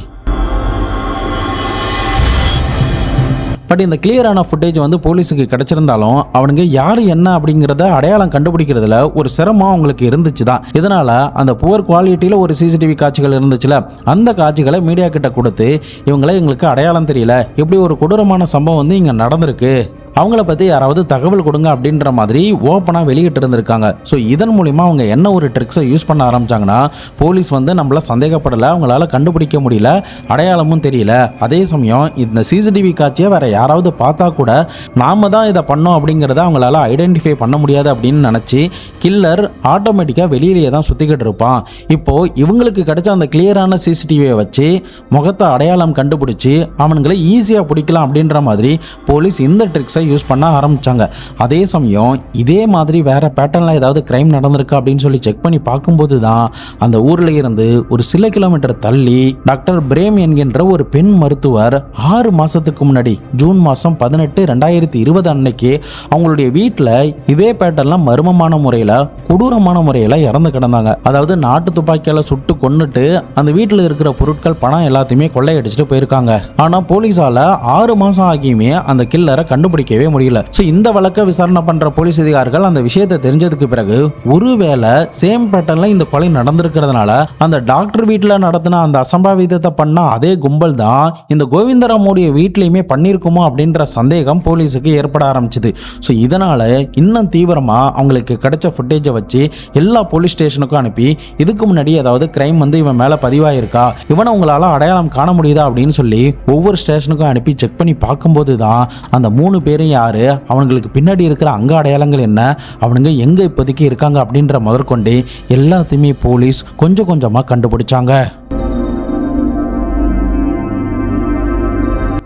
பட் இந்த கிளியரான ஃபுட்டேஜ் வந்து போலீஸுக்கு கிடைச்சிருந்தாலும் அவனுங்க யார் என்ன அப்படிங்கிறத அடையாளம் கண்டுபிடிக்கிறதுல ஒரு சிரமம் அவங்களுக்கு இருந்துச்சு தான். இதனால அந்த புவர் குவாலிட்டியில் ஒரு சிசிடிவி காட்சிகள் இருந்துச்சுல, அந்த காட்சிகளை மீடியா கிட்ட கொடுத்து இவங்கள எங்களுக்கு அடையாளம் தெரியல, எப்படி ஒரு கொடூரமான சம்பவம் வந்து இங்கே நடந்திருக்கு, அவங்கள பற்றி யாராவது தகவல் கொடுங்க அப்படின்ற மாதிரி ஓப்பனாக வெளியிட்டு இருந்திருக்காங்க. ஸோ இதன் மூலிமா அவங்க என்ன ஒரு ட்ரிக்ஸை யூஸ் பண்ண ஆரம்பிச்சாங்கன்னா, போலீஸ் வந்து நம்மள சந்தேகப்படலை, அவங்களால கண்டுபிடிக்க முடியல, அடையாளமும் தெரியல. அதே சமயம் இந்த சிசிடிவி காட்சியை வேற யாராவது பார்த்தா கூட நாம தான் இதை பண்ணோம் அப்படிங்கிறத அவங்களால ஐடென்டிஃபை பண்ண முடியாது அப்படின்னு நினச்சி கில்லர் ஆட்டோமேட்டிக்காக வெளியிலேயே தான் சுற்றிக்கிட்டு இருப்பான். இப்போ இவங்களுக்கு கிடைச்ச அந்த கிளியரான சிசிடிவியை வச்சு முகத்தை அடையாளம் கண்டுபிடிச்சி அவனுங்களை ஈஸியாக பிடிக்கலாம் அப்படின்ற மாதிரி போலீஸ் இந்த ட்ரிக்ஸை யூஸ் பண்ண ஆரம்பிச்சாங்க. அதே சமயம் இதே மாதிரி வேற பேட்டர்ன்ல ஏதாவது கிரைம் நடந்திருக்கா அப்படின்னு சொல்லி செக் பண்ணி பார்க்கும்போது தான் அந்த ஊர்ல இருந்து ஒரு சில கிலோமீட்டர் தள்ளி டாக்டர் பிரேம் என்கின்ற ஒரு பெண் மருத்துவர் 6 மாசத்துக்கு முன்னாடி ஜூன் மாசம் 18, 2020 அன்னைக்கு அவங்களுடைய வீட்டில் இதே பேட்டர்ன்ல மர்மமான முறையில் கொடூரமான முறையில் இறந்து கிடந்தாங்க. அதாவது நாட்டு துப்பாக்கியால சுட்டு கொன்னுட்டு அந்த வீட்டில் இருக்கிற பொருட்கள், பணம் எல்லாத்தையுமே கொள்ளையடிச்சிட்டு போயிருக்காங்க. ஆனா போலீஸால 6 மாசம் ஆகியுமே அந்த கில்லரை கண்டுபிடிக்கவே முடியல. சோ இந்த வழக்க விசாரணை பண்ற போலீஸ் அதிகாரிகள் அந்த விஷயத்தை தெரிஞ்சதுக்கு பிறகு ஒருவேளை சேம் பேட்டர்ன்ல இந்த கொலை நடந்திருக்கிறதுனால அந்த டாக்டர் வீட்டுல நடத்தின அந்த அசம்பாவிதத்தை பண்ண அதே கும்பல் தான் இந்த கோவிந்தராமுடைய வீட்லயுமே பண்ணிருக்குமோ அப்படின்ற சந்தேகம் போலீஸுக்கு ஏற்பட ஆரம்பிச்சது. ஸோ இதனால இன்னும் தீவிரமா அவங்களுக்கு கிடைச்ச ஃபுட்டேஜை வச்சு எல்லா போலீஸ் ஸ்டேஷனுக்கும் அனுப்பி இதுக்கு முன்னாடி ஏதாவது கிரைம் வந்து இவன் மேல பதிவாயிருக்கா, இவனை உங்களால அடையாளம் காண முடியுதா அப்படின்னு சொல்லி ஒவ்வொரு ஸ்டேஷனுக்கும் அனுப்பி செக் பண்ணி பார்க்கும்போது தான் அந்த 3 பேரும் யாரு, அவங்களுக்கு பின்னாடி இருக்கிற அங்க அடையாளங்கள் என்ன, அவனுங்க எங்க இப்போதைக்கு இருக்காங்க அப்படின்ற முதற்கொண்டு எல்லாத்தையுமே போலீஸ் கொஞ்சம் கொஞ்சமா கண்டுபிடிச்சாங்க.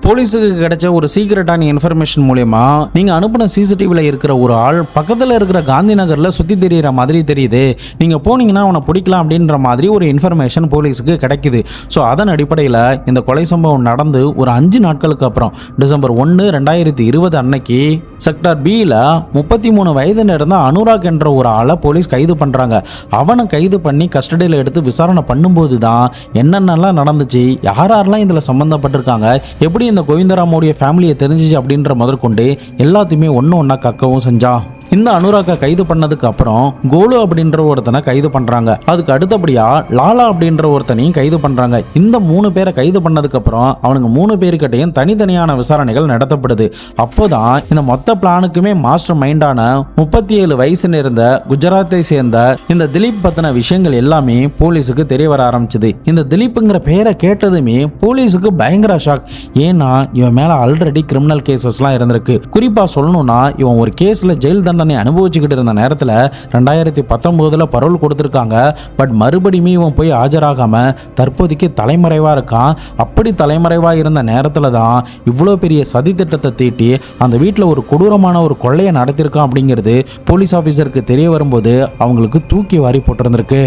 போலீஸுக்கு கிடைச்ச ஒரு சீக்ரெட்டான இன்ஃபர்மேஷன் மூலமா நீங்க அனுப்பின சிசிடிவில இருக்கிற ஒரு ஆள் பக்கத்துல இருக்கிற காந்தி நகர்ல சுத்தி தெரியுற மாதிரி தெரியுது, நீங்க போனீங்கன்னா அவனை பிடிக்கலாம் அப்படின்ற மாதிரி ஒரு இன்ஃபர்மேஷன் போலீஸுக்கு கிடைக்குது. ஸோ அதன் அடிப்படையில் இந்த கொலை சம்பவம் நடந்து ஒரு 5 நாட்களுக்கு அப்புறம் டிசம்பர் 1, 2020 அன்னைக்கு செக்டார் பியில் 33 வயது இருந்த அனுராக் என்ற ஒரு ஆளை போலீஸ் கைது பண்றாங்க. அவனை கைது பண்ணி கஸ்டடியில் எடுத்து விசாரணை பண்ணும்போது தான் என்னென்னலாம் நடந்துச்சு, யாரெல்லாம் இதில் சம்மந்தப்பட்டிருக்காங்க, எப்படி இந்த கோவிந்தராமுடைய ஃபேமிலியை தெரிஞ்சிச்சு அப்படின்ற முதற்கொண்டு எல்லாத்தையுமே ஒன்னா கக்கவும் செஞ்சான். இந்த அனுராக்கை கைது பண்ணதுக்கு அப்புறம் கோலு அப்படின்ற ஒருத்தனை கைது பண்றாங்க. அதுக்கு அடுத்தபடியா லாலா அப்படின்ற ஒருத்தனையும் கைது பண்றாங்க. இந்த 3 பேரை கைது பண்ணதுக்கு அப்புறம் அவனுங்க 3 பேருக்கிட்டையும் தனித்தனியான விசாரணைகள் நடத்தப்படுது. அப்போதான் இந்த மொத்த பிளானுக்குமே மாஸ்டர் மைண்டான 37 வயசு இருந்த குஜராத்தை சேர்ந்த இந்த திலீப் பத்தின விஷயங்கள் எல்லாமே போலீஸுக்கு தெரிய வர ஆரம்பிச்சது. இந்த திலீப்ங்கிற பேரை கேட்டதுமே போலீஸுக்கு பயங்கர ஷாக். ஏன்னா இவன் மேல ஆல்ரெடி கிரிமினல் கேசஸ்லாம் இருந்திருக்கு. குறிப்பா சொல்லணும்னா இவன் ஒரு கேஸ்ல ஜெயில் தண்டனை அனுபவிச்சுக்கிட்டு இருந்த நேரத்தில் 2019 பரோல் கொடுத்திருக்காங்க. பட் மறுபடியும் இவன் போய் ஆஜராகாம தற்போதைக்கு தலைமறைவா இருக்கான். அப்படி தலைமறைவா இருந்த நேரத்தில் தான் இவ்வளோ பெரிய சதி திட்டத்தை தீட்டி அந்த வீட்டில் ஒரு கொடூரமான ஒரு கொள்ளையை நடத்திருக்கான் அப்படிங்கிறது போலீஸ் ஆஃபீஸருக்கு தெரிய வரும்போது அவங்களுக்கு தூக்கி வாரி போட்டிருந்திருக்கு.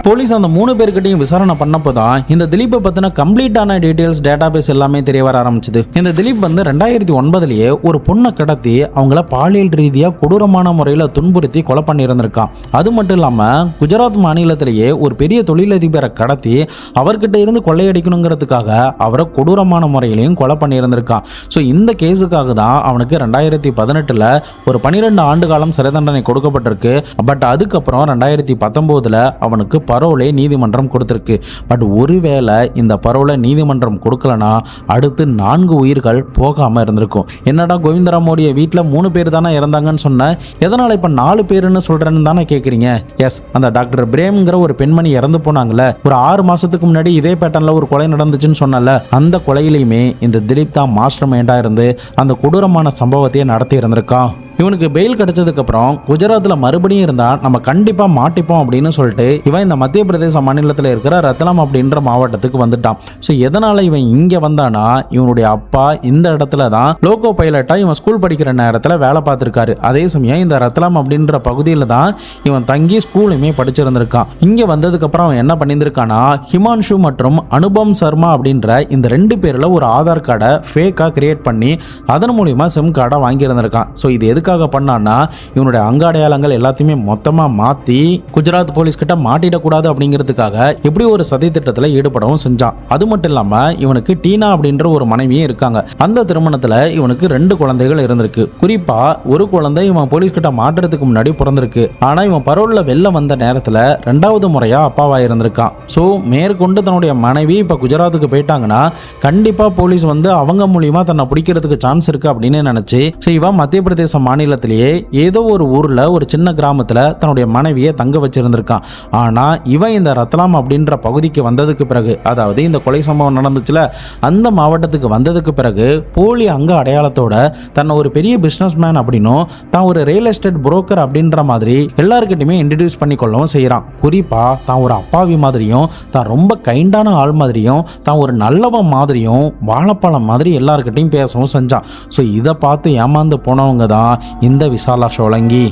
போலீஸ் அந்த 3 பேர்கிட்டையும் விசாரணை பண்ணப்போதான் இந்த திலீப்பை பத்தின கம்ப்ளீட்டான டீடைல்ஸ் டேட்டாபேஸ் எல்லாமே தெரிய வர ஆரம்பிச்சது. இந்த திலீப் வந்து 2009லயே ஒரு பொண்ணை கடத்தி அவங்கள பாலியல் ரீதியா கொடூரமான முறையில் துன்புறுத்தி கொலை பண்ணியிருந்திருக்கான். அது மட்டும் இல்லாம குஜராத் மாநிலத்திலேயே ஒரு பெரிய தொழிலதிபரை கடத்தி அவர்கிட்ட இருந்து கொள்ளையடிக்கணுங்கிறதுக்காக அவரை கொடூரமான முறையிலையும் கொலை பண்ணியிருந்திருக்கான். ஸோ இந்த கேஸுக்காக தான் அவனுக்கு 2018ல் ஒரு 12 ஆண்டு காலம் சிறை தண்டனை கொடுக்கப்பட்டிருக்கு. பட் அதுக்கப்புறம் 2019ல் அவனுக்கு பரோலை நீதிமன்றம் கொடுத்திருக்கு. பட் ஒருவேளை இந்த பரோலை நீதிமன்றம் கொடுக்கலனா அடுத்து 4 உயிர்கள் போகாம இருந்திருக்கும். என்னடா கோவிந்தராமோடைய வீட்டில் 3 பேர் தானே இறந்தாங்கன்னு சொன்ன, எதனால இப்ப 4 பேருன்னு சொல்றேன்னு தானே கேட்குறீங்க. எஸ், அந்த டாக்டர் பிரேம்ங்கிற ஒரு பெண்மணி இறந்து போனாங்கல்ல, ஒரு 6 மாசத்துக்கு முன்னாடி இதே பேட்டர்ல ஒரு கொலை நடந்துச்சுன்னு சொன்னல, அந்த கொலையிலையுமே இந்த திலீப் தான் மாஸ்டர் மைண்டா இருந்து அந்த கொடூரமான சம்பவத்தையே நடத்தி இருந்திருக்கான். இவனுக்கு பெயில் கிடைச்சதுக்கு அப்புறம் குஜராத்தில் மறுபடியும் இருந்தா நம்ம கண்டிப்பா மாட்டிப்போம் அப்படின்னு சொல்லிட்டு இவன் இந்த மத்திய பிரதேச மாநிலத்தில் இருக்கிற ரத்லாம் அப்படின்ற மாவட்டத்துக்கு வந்துட்டான். ஸோ எதனால இவன் இங்க வந்தானா, இவனுடைய அப்பா இந்த இடத்துல தான் லோகோ பைலட்டா இவன் ஸ்கூல் படிக்கிற நேரத்தில் வேலை பார்த்துருக்காரு. அதே சமயம் இந்த ரத்லாம் அப்படின்ற பகுதியில் தான் இவன் தங்கி ஸ்கூலுமே படிச்சிருந்திருக்கான். இங்க வந்ததுக்கு அப்புறம் அவன் என்ன பண்ணியிருக்கானா, ஹிமான்ஷு மற்றும் அனுபம் சர்மா அப்படின்ற இந்த 2 பேர்ல ஒரு ஆதார் கார்டை ஃபேக்கா கிரியேட் பண்ணி அதன் மூலியமா சிம் கார்டை வாங்கியிருந்திருக்கான். ஸோ இது எதுக்காக பண்ணான்னா, இவனுடைய அங்காடையாளங்கள் எல்லாத்தையுமே மொத்தமா மாத்தி குஜராத் போலீஸ் கிட்ட மாட்டிடக்கூடாது அப்படிங்கிறதுக்காக இப்படி ஒரு சதி திட்டத்தில் ஈடுபடவும் செஞ்சான். அது மட்டும் இல்லாம இவனுக்கு டீனா அப்படின்ற ஒரு மனைவியும் இருக்காங்க. அந்த திருமணத்துல இவனுக்கு 2 குழந்தைகள் இருந்திருக்கு. குறிப்பா ஒரு குழந்தை இவன் போலீஸ் கிட்ட மாட்டுறதுக்கு முன்னாடி பிறந்திருக்கு. ஆனா இவன் பரோல்ல வெளில வந்த நேரத்துல 2வது முறையா அப்பாவா இருந்திருக்கான். ஸோ மேற்கொண்டு தன்னுடைய மனைவி இப்ப குஜராத்துக்கு போயிட்டாங்கன்னா கண்டிப்பா போலீஸ் வந்து அவங்க மூலியமா தன்னை பிடிக்கிறதுக்கு சான்ஸ் இருக்கு அப்படின்னு நினைச்சு இவன் மத்திய பிரதேச மாநிலத்திலேயே ஏதோ ஒரு ஊர்ல ஒரு சின்ன கிராமத்துல தன்னுடைய மனைவியை தங்க வச்சிருந்திருக்கான். ஆனா இவன் இந்த ரத்லாம் அப்படின்ற பகுதிக்கு வந்ததுக்கு பிறகு, அதாவது இந்த கொலை சம்பவம் நடந்துச்சுல அந்த மாவட்டத்துக்கு வந்ததுக்கு பிறகு போலி அங்க அடையாளத்தோட தன்னை ஒரு பெரிய பிசினஸ் மேன் அப்படின்னும் தான் ஒரு ரியல் எஸ்டேட் புரோக்கர் அப்படின்ற மாதிரி எல்லாருக்கிட்டையுமே இன்ட்ரடியூஸ் பண்ணி கொள்ளவும் செய்யறான். குறிப்பா தான் ஒரு அப்பாவி மாதிரியும், தான் ரொம்ப கைண்டான ஆள் மாதிரியும், தான் ஒரு நல்லவன் மாதிரியும், வாழைப்பழம் மாதிரி எல்லாருக்கிட்டையும் பேசவும் செஞ்சான். ஸோ இதை பார்த்து ஏமாந்து போனவங்க தான் இந்த விசாலா சோலங்கி.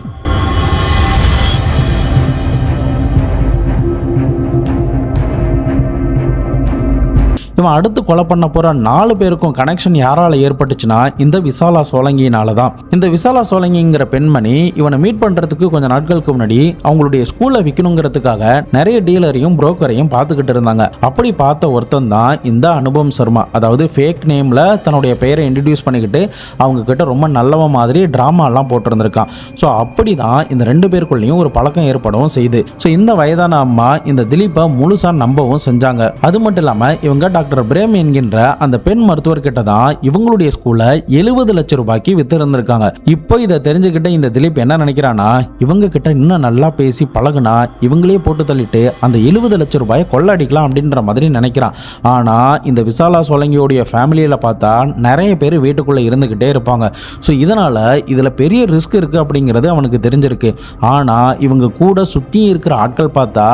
இவன் அடுத்து கொலை பண்ண போற 4 பேருக்கும் கனெக்ஷன் யாரால ஏற்பட்டுச்சுன்னா இந்த விசாலா சோலங்கினால தான். இந்த விசாலா சோலங்கிங்கிற பெண்மணி இவனை மீட் பண்றதுக்கு கொஞ்சம் நாட்களுக்கு முன்னாடி அவங்களுடைய ஸ்கூல்ல விற்கணுங்கிறதுக்காக நிறைய டீலரையும் புரோக்கரையும் பார்த்துக்கிட்டு இருந்தாங்க. அப்படி பார்த்த ஒருத்தன் தான் இந்த அனுபம் சர்மா. அதாவது ஃபேக் நேம்ல தன்னுடைய பெயரை இன்ட்ரடியூஸ் பண்ணிக்கிட்டு அவங்க கிட்ட ரொம்ப நல்லவ மாதிரி டிராமா எல்லாம் போட்டிருந்திருக்கான். ஸோ அப்படிதான் இந்த 2 பேருக்குள்ளேயும் ஒரு பழக்கம் ஏற்படவும் செய்யுது. ஸோ இந்த வயதான அம்மா இந்த திலீப்பை முழுசா நம்பவும் செஞ்சாங்க. அது மட்டும் இல்லாம இவங்க டாக்டர் பிரேம் என்கின்ற அந்த பெண் மருத்துவர் கிட்ட தான் இவங்களுடைய ஸ்கூல்ல 70 லட்சம் ரூபாய்க்கு வித்து இருந்திருக்காங்க. இப்போ இதை தெரிஞ்சுக்கிட்ட இந்த திலீப் என்ன நினைக்கிறானா, இவங்க கிட்ட இன்னும் நல்லா பேசி பழகுனா இவங்களே போட்டு தள்ளிட்டு அந்த 70 லட்சம் ரூபாயை கொள்ளடிக்கலாம் அப்படின்ற மாதிரி நினைக்கிறான். ஆனா இந்த விசாலா சோலங்கியோடைய ஃபேமிலியில பார்த்தா நிறைய பேர் வீட்டுக்குள்ள இருந்துகிட்டே இருப்பாங்க. ஸோ இதனால இதுல பெரிய ரிஸ்க் இருக்கு அப்படிங்கிறது அவனுக்கு தெரிஞ்சிருக்கு. ஆனா இவங்க கூட சுத்தி இருக்கிற ஆட்கள் பார்த்தா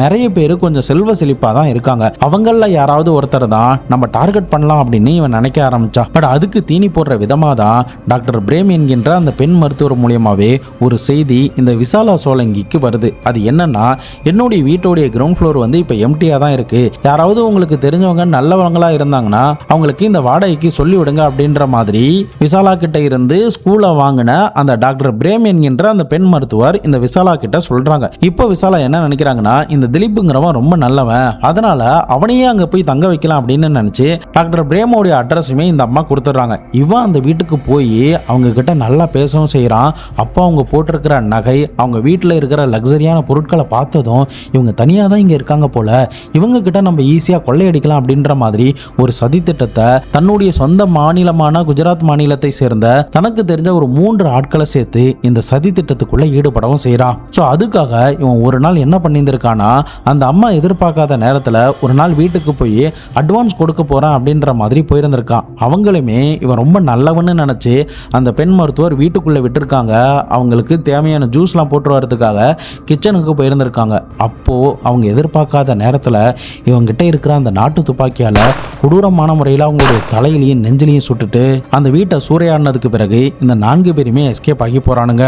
நிறைய பேர் கொஞ்சம் செல்வ செழிப்பா தான் இருக்காங்க. அவங்கள யாராவது ஒருத்தர் தான் நம்ம டார்கெட் பண்ணலாம் அப்படின்னு இவன் நினைக்க ஆரம்பிச்சா. பட் அதுக்கு தீனி போடுற விதமா தான் டாக்டர் பிரேம் என்கின்ற அந்த பெண் மருத்துவர் மூலியமாவே ஒரு செய்தி இந்த விசாலா சோலங்கிக்கு வருது. அது என்னன்னா, என்னுடைய வீட்டோடைய கிரவுண்ட் ஃப்ளோர் வந்து இப்ப எம்டியா தான் இருக்கு, யாராவது உங்களுக்கு தெரிஞ்சவங்க நல்லவங்களா இருந்தாங்கன்னா அவங்களுக்கு இந்த வாடகைக்கு சொல்லி விடுங்க அப்படின்ற மாதிரி விசாலா கிட்ட இருந்து ஸ்கூல்ல வாங்கின அந்த டாக்டர் பிரேம் என்கின்ற அந்த பெண் மருத்துவர் இந்த விசாலா கிட்ட சொல்றாங்க. இப்போ விசாலா என்ன நினைக்கிறாங்கன்னா, இந்த திலீப்புங்கிறவன் ரொம்ப நல்லவன், அதனால அவனையே அங்க போய் தங்க வைக்கலாம் அப்படின்னு நினைச்சு டாக்டர் பிரேமோடைய அட்ரஸுமே இந்த அம்மா கொடுத்துட்றாங்க. இவன் அந்த வீட்டுக்கு போய் அவங்க கிட்ட நல்லா பேசவும் செய்யறான். அப்போ அவங்க போட்டிருக்கிற நகை, அவங்க வீட்டில் இருக்கிற லக்ஸரியான பொருட்களை பார்த்ததும் இவங்க தனியாக தான் இங்கே இருக்காங்க போல, இவங்க கிட்ட நம்ம ஈஸியாக கொள்ளையடிக்கலாம் அப்படின்ற மாதிரி ஒரு சதி திட்டத்தை தன்னுடைய சொந்த மாநிலமான குஜராத் மாநிலத்தை சேர்ந்த தனக்கு தெரிஞ்ச ஒரு 3 ஆட்களை சேர்த்து இந்த சதி திட்டத்துக்குள்ள ஈடுபடவும் செய்யறான். ஸோ அதுக்காக இவன் ஒரு நாள் என்ன பண்ணியிருக்கானா, அந்த அம்மா எதிர்பார்க்காத நேரத்தில் ஒரு நாள் வீட்டுக்கு போய் அட்வான்ஸ் கொடுக்க போறேன் அப்படின்ற மாதிரி போயிருந்திருக்கான். அவங்களுமே இவன் ரொம்ப நல்லவன்னு நினைச்சு அந்த பெண் மருத்துவர் வீட்டுக்குள்ள விட்டுருக்காங்க. அவங்களுக்கு தேவையான ஜூஸ்லாம் போட்டு வரதுக்காக கிச்சனுக்கு போயிருந்திருக்காங்க. அப்போ அவங்க எதிர்பார்க்காத நேரத்தில் இவங்கிட்ட இருக்கிற அந்த நாட்டு துப்பாக்கியால கொடூரமான முறையில் அவங்களுடைய தலையிலையும் நெஞ்சிலையும் சுட்டுட்டு அந்த வீட்டை சூறையாடினதுக்கு பிறகு இந்த 4 பேருமே எஸ்கேப் ஆகி போறானுங்க.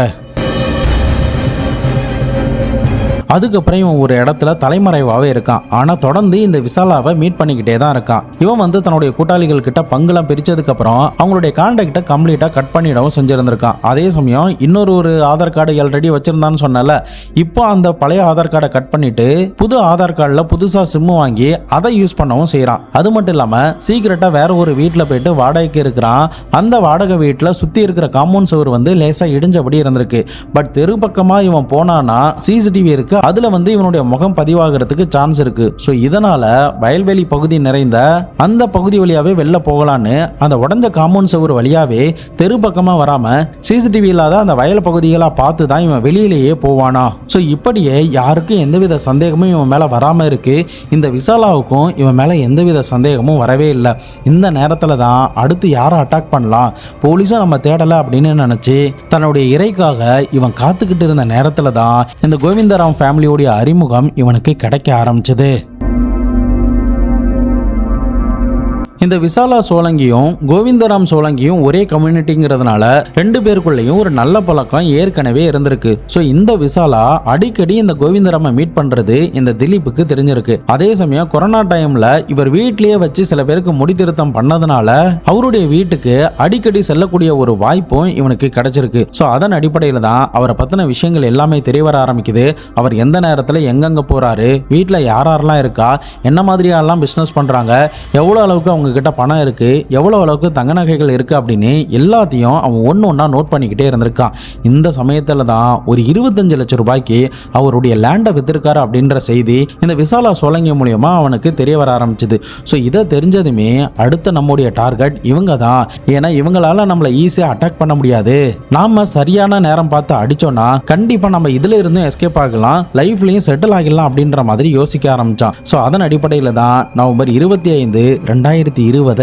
அதுக்கப்புறம் இவன் ஒரு இடத்துல தலைமறைவாகவே இருக்கான். ஆனால் தொடர்ந்து இந்த விசாலாவை மீட் பண்ணிக்கிட்டே தான் இருக்கான். இவன் வந்து தன்னுடைய கூட்டாளிகள் கிட்ட பங்குலாம் பிரிச்சதுக்கு அப்புறம் அவங்களுடைய கான்டாக்டை கம்ப்ளீட்டா கட் பண்ணிடவும் செஞ்சிருந்திருக்கான். அதே சமயம் இன்னொரு ஆதார் கார்டு ஆல்ரெடி வச்சிருந்தான்னு சொன்னால, இப்போ அந்த பழைய ஆதார் கார்டை கட் பண்ணிட்டு புது ஆதார் கார்டில் புதுசா சிம் வாங்கி அதை யூஸ் பண்ணவும் செய்யறான். அது மட்டும் இல்லாம சீக்கிரட்டா வேற ஒரு வீட்டில் போயிட்டு வாடகைக்கு இருக்கிறான். அந்த வாடகை வீட்டில் சுத்தி இருக்கிற காம்பவுண்ட் சுவர் வந்து லேசா இடிஞ்சபடி இருந்திருக்கு. பட் தெரு பக்கமா இவன் போனானா சிசிடிவி இருக்கு, அதுல வந்து இவனுடைய முகம் பதிவாகிறதுக்கு சான்ஸ் இருக்கு. ஸோ இதனால வயல்வெளி பகுதி நிறைந்த அந்த பகுதி வழியாவே வெளில போகலான்னு அந்த உடஞ்ச காம்பவுண்ட் சுவர் வழியாவே தெரு பக்கமா வராம சிசிடிவி இல்லாத அந்த வயல் பகுதிகளா பார்த்து தான் இவன் வெளியிலேயே போவானா. ஸோ இப்படியே யாருக்கும் எந்தவித சந்தேகமும் இவன் மேல வராம இருக்கு. இந்த விசாலாவுக்கும் இவன் மேல எந்தவித சந்தேகமும் வரவே இல்லை. இந்த நேரத்துல தான் அடுத்து யாரை அட்டாக் பண்ணலாம், போலீஸும் நம்ம தேடல அப்படின்னு நினைச்சு தன்னுடைய இறைக்காக இவன் காத்துக்கிட்டு இருந்த நேரத்துல தான் இந்த கோவிந்தராம் ஃபேமிலியோடைய அறிமுகம் இவனுக்கு கிடைக்க ஆரம்பிச்சது. இந்த விசாலா சோலங்கியும் கோவிந்தராம் சோலங்கியும் ஒரே கம்யூனிட்டிங்கிறதுனால ரெண்டு பேருக்குள்ளேயும் ஒரு நல்ல பழக்கம் ஏற்கனவே இருந்திருக்கு. ஸோ இந்த விசாலா அடிக்கடி இந்த கோவிந்தராமை மீட் பண்றது இந்த திலீப்புக்கு தெரிஞ்சிருக்கு. அதே சமயம் கொரோனா டைம்ல இவர் வீட்லயே வச்சு சில பேருக்கு முடித்திருத்தம் பண்ணதுனால அவருடைய வீட்டுக்கு அடிக்கடி செல்லக்கூடிய ஒரு வாய்ப்பும் இவனுக்கு கிடைச்சிருக்கு. ஸோ அதன் அடிப்படையில் தான் அவரை பத்தின விஷயங்கள் எல்லாமே தெரிய வர ஆரம்பிக்குது. அவர் எந்த நேரத்தில் எங்கெங்க போறாரு, வீட்டில் யாரெல்லாம் இருக்கா, என்ன மாதிரியெல்லாம் பிஸ்னஸ் பண்றாங்க, எவ்வளோ அளவுக்கு அவங்க கிட்ட பணம் இருக்கு, எவ்வளவு அளவுக்கு தங்க நகைகள் இருக்கு அப்படின்னு எல்லாத்தையும் அவன் ஒன்னொன்னா நோட் பண்ணிக்கிட்டே இருந்திருக்கான். இந்த சமயத்துல தான் ஒரு 25 லட்சம் ரூபாய்க்கு அவருடைய லேண்டை வித்திருக்காரு அப்படின்ற செய்தி இந்த விசாலா சோலங்கி மூலியமா அவனுக்கு தெரிய வர ஆரம்பிச்சது. ஸோ இதை தெரிஞ்சதுமே அடுத்த நம்முடைய டார்கெட் இவங்க தான். ஏன்னா இவங்களால நம்மளை ஈஸியா அட்டாக் பண்ண முடியாது. நாம சரியான நேரம் பார்த்து அடிச்சோம்னா கண்டிப்பா நம்ம இதுல இருந்து எஸ்கேப் ஆகலாம், லைஃப்லயும் செட்டில் ஆகிடலாம் அப்படின்ற மாதிரி யோசிக்க ஆரம்பிச்சான். ஸோ அதன் அடிப்படையில் தான் நவம்பர் 25, 2020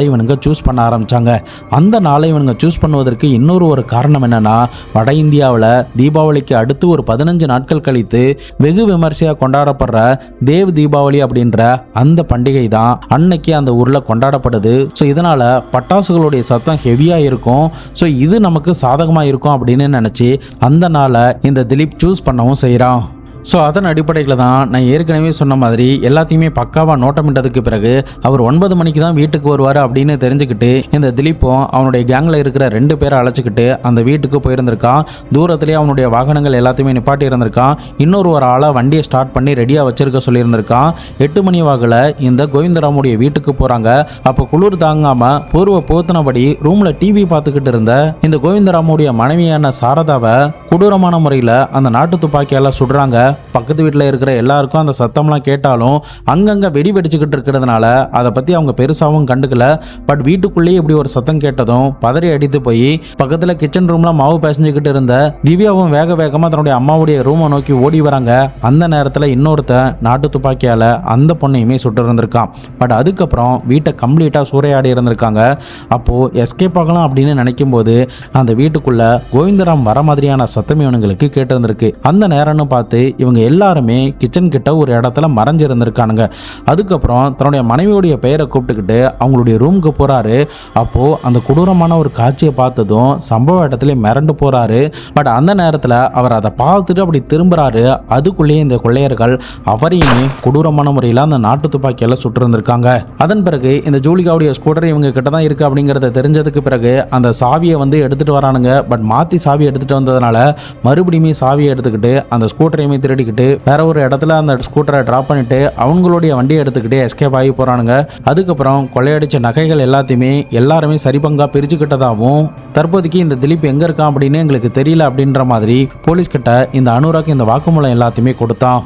இவனுங்க சூஸ் பண்ண ஆரம்பிச்சாங்க. அந்த நாளை இவனுங்க சூஸ் பண்ணுவதற்கு இன்னொரு காரணம் என்னன்னா, வட இந்தியாவில் தீபாவளிக்கு அடுத்து ஒரு 15 நாட்கள் கழித்து வெகு விமர்சையாக கொண்டாடப்படுற தேவ் தீபாவளி அப்படின்ற அந்த பண்டிகை தான் அன்னைக்கு அந்த ஊரில் கொண்டாடப்படுது. ஸோ இதனால பட்டாசுகளுடைய சத்தம் ஹெவியா இருக்கும். ஸோ இது நமக்கு சாதகமாக இருக்கும் அப்படின்னு நினைச்சு அந்த நாளை இந்த திலீப் சூஸ் பண்ணவும் செய்கிறான். ஸோ அதன் அடிப்படையில் தான் நான் ஏற்கனவே சொன்ன மாதிரி எல்லாத்தையுமே பக்காவாக நோட்டமிட்டதுக்கு பிறகு அவர் 9 மணிக்கு தான் வீட்டுக்கு வருவார் அப்படின்னு தெரிஞ்சுக்கிட்டு இந்த திலீப்பும் அவனுடைய கேங்கில் இருக்கிற 2 பேரை அழைச்சிக்கிட்டு அந்த வீட்டுக்கு போயிருந்திருக்கான். தூரத்திலே அவனுடைய வாகனங்கள் எல்லாத்தையுமே நிப்பாட்டி இருந்திருக்கான். இன்னொரு ஆளை வண்டியை ஸ்டார்ட் பண்ணி ரெடியாக வச்சிருக்க சொல்லியிருந்திருக்கான். 8 மணி வாக்கில் இந்த கோவிந்தராமுடைய வீட்டுக்கு போகிறாங்க. அப்போ குளிர் தாங்காமல் பூர்வ போத்தினபடி ரூமில் டிவி பார்த்துக்கிட்டு இருந்த இந்த கோவிந்தராமுடைய மனைவியான சாரதாவை கொடூரமான முறையில் அந்த நாட்டு துப்பாக்கியால் சுடுறாங்க. பக்கத்து வீட்டில் இருக்கிற எல்லாருக்கும் அந்த சத்தம்லாம் கேட்டாலும் அங்கங்கே வெடி வெடிச்சுக்கிட்டு இருக்கிறதுனால அதை பற்றி அவங்க பெருசாகவும் கண்டுக்கல. பட் வீட்டுக்குள்ளேயே இப்படி ஒரு சத்தம் கேட்டதும் பதறி அடித்து போய் பக்கத்தில் கிச்சன் ரூமில் மாவு பேசஞ்சுக்கிட்டு இருந்த திவ்யாவும் வேக வேகமாக தன்னுடைய அம்மாவுடைய ரூமை நோக்கி ஓடி வராங்க. அந்த நேரத்தில் இன்னொருத்தன் நாட்டு துப்பாக்கியால் அந்த பொண்ணையுமே சுட்டு இருந்திருக்கான். பட் அதுக்கப்புறம் வீட்டை கம்ப்ளீட்டாக சூறையாடி இருந்திருக்காங்க. அப்போது எஸ்கேப் ஆகலாம் அப்படின்னு நினைக்கும் போது அந்த வீட்டுக்குள்ள கோவிந்தராம் வர மாதிரியான சத்தம் இவனுங்களுக்கு கேட்டிருந்திருக்கு. அந்த நேரம்னு பார்த்து இவங்க எல்லாருமே கிச்சன் கிட்ட ஒரு இடத்துல மறைஞ்சிருந்திருக்கானுங்க. அதுக்கப்புறம் தன்னுடைய மனைவியோடைய பெயரை கூப்பிட்டுக்கிட்டு அவங்களுடைய ரூமுக்கு போறாரு. அப்போ அந்த கொடூரமான ஒரு காட்சியை பார்த்ததும் சம்பவ இடத்துல மிரண்டு போறாரு. பட் அந்த நேரத்தில் அவர் அதை பார்த்துட்டு அப்படி திரும்புறாரு. அதுக்குள்ளேயே இந்த கொள்ளையர்கள் அவரையுமே கொடூரமான முறையில் அந்த நாட்டு துப்பாக்கியால சுட்டு இருந்திருக்காங்க. அதன் பிறகு இந்த ஜூலிகாவுடைய ஸ்கூட்டர் இவங்க கிட்ட தான் இருக்கு அப்படிங்கறத தெரிஞ்சதுக்கு பிறகு அந்த சாவியை வந்து எடுத்துட்டு வரானுங்க. பட் மாத்தி சாவி எடுத்துட்டு வந்ததுனால மறுபடியும் சாவியை எடுத்துக்கிட்டு அந்த ஸ்கூட்டரையுமே திருடிக்கிட்டு வேற ஒரு இடத்துல அந்த ஸ்கூட்டரை டிராப் பண்ணிட்டு அவங்களுடைய வண்டியை எடுத்துக்கிட்டு எஸ்கேப் ஆகி போறானுங்க. அதுக்கப்புறம் கொள்ளையடிச்ச நகைகள் எல்லாத்தையுமே எல்லாருமே சரிபங்கா பிரிச்சுக்கிட்டதாகவும் தற்போதைக்கு இந்த திலீப் எங்க இருக்கான் அப்படின்னு எங்களுக்கு தெரியல அப்படின்ற மாதிரி போலீஸ் கிட்ட இந்த அனுராக் இந்த வாக்குமூலம் எல்லாத்தையுமே கொடுத்தான்.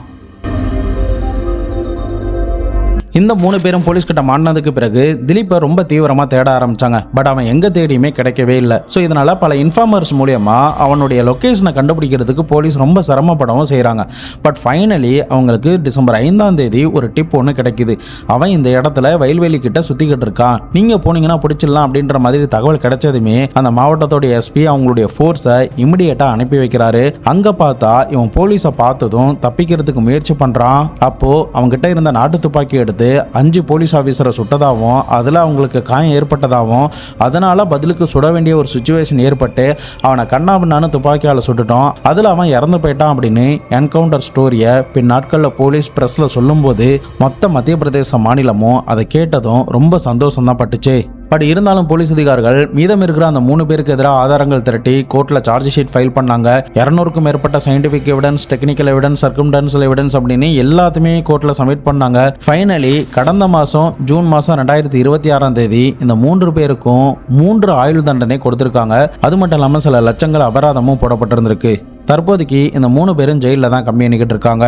இந்த 3 பேரும் போலீஸ் கிட்ட மாட்டினதுக்கு பிறகு திலீப்பை ரொம்ப தீவிரமாக தேட ஆரம்பிச்சாங்க. பட் அவன் எங்கே தேடியுமே கிடைக்கவே இல்லை. ஸோ இதனால் பல இன்ஃபார்மர்ஸ் மூலயமா அவனுடைய லொக்கேஷனை கண்டுபிடிக்கிறதுக்கு போலீஸ் ரொம்ப சிரமப்படவும் செய்கிறாங்க. பட் ஃபைனலி அவங்களுக்கு டிசம்பர் 5ஆம் தேதி ஒரு டிப் ஒன்று கிடைக்குது. அவன் இந்த இடத்துல வயல்வெளி கிட்ட சுற்றிக்கிட்டு இருக்கான், நீங்கள் போனீங்கன்னா பிடிச்சிடலாம் அப்படின்ற மாதிரி தகவல் கிடைச்சதுமே அந்த மாவட்டத்தோடைய எஸ்பி அவங்களுடைய ஃபோர்ஸை இமிடியேட்டாக அனுப்பி வைக்கிறாரு. அங்கே பார்த்தா இவன் போலீஸை பார்த்ததும் தப்பிக்கிறதுக்கு முயற்சி பண்ணுறான். அப்போது அவங்ககிட்ட இருந்த நாட்டு துப்பாக்கி எடுத்து வந்து 5 போலீஸ் ஆஃபீஸரை சுட்டதாகவும் அதில் அவங்களுக்கு காயம் ஏற்பட்டதாகவும் அதனால் பதிலுக்கு சுட வேண்டிய ஒரு சுச்சுவேஷன் ஏற்பட்டு அவனை கண்ணாபின்னான்னு துப்பாக்கியால் சுட்டுட்டோம், அதில் அவன் இறந்து போயிட்டான் அப்படின்னு என்கவுண்டர் ஸ்டோரியை பின் நாட்களில் போலீஸ் ப்ரெஸ்ஸில் சொல்லும்போது மொத்த மத்திய பிரதேச மாநிலமும் அதை கேட்டதும் ரொம்ப சந்தோஷம்தான் பட்டுச்சு. பட் இருந்தாலும் போலீஸ் அதிகாரிகள் மீதம் இருக்கிற அந்த 3 பேருக்கு எதிராக ஆதாரங்கள் திரட்டி கோர்ட்டில் சார்ஜ் ஷீட் ஃபைல் பண்ணாங்க. 200க்கும் மேற்பட்ட scientific evidence, technical evidence, circumstantial evidence அப்படின்னு எல்லாத்தையுமே கோர்ட்டில் சப்மிட் பண்ணாங்க. ஃபைனலி கடந்த மாதம் ஜூன் மாதம் 2026 இந்த 3 பேருக்கும் 3 ஆயுள் தண்டனை கொடுத்துருக்காங்க. அது மட்டும் இல்லாமல் சில லட்சங்கள் அபராதமும் போடப்பட்டிருந்திருக்கு. தற்போதைக்கு இந்த 3 பேரும் ஜெயிலில் தான் கம்மி பண்ணிக்கிட்டு இருக்காங்க.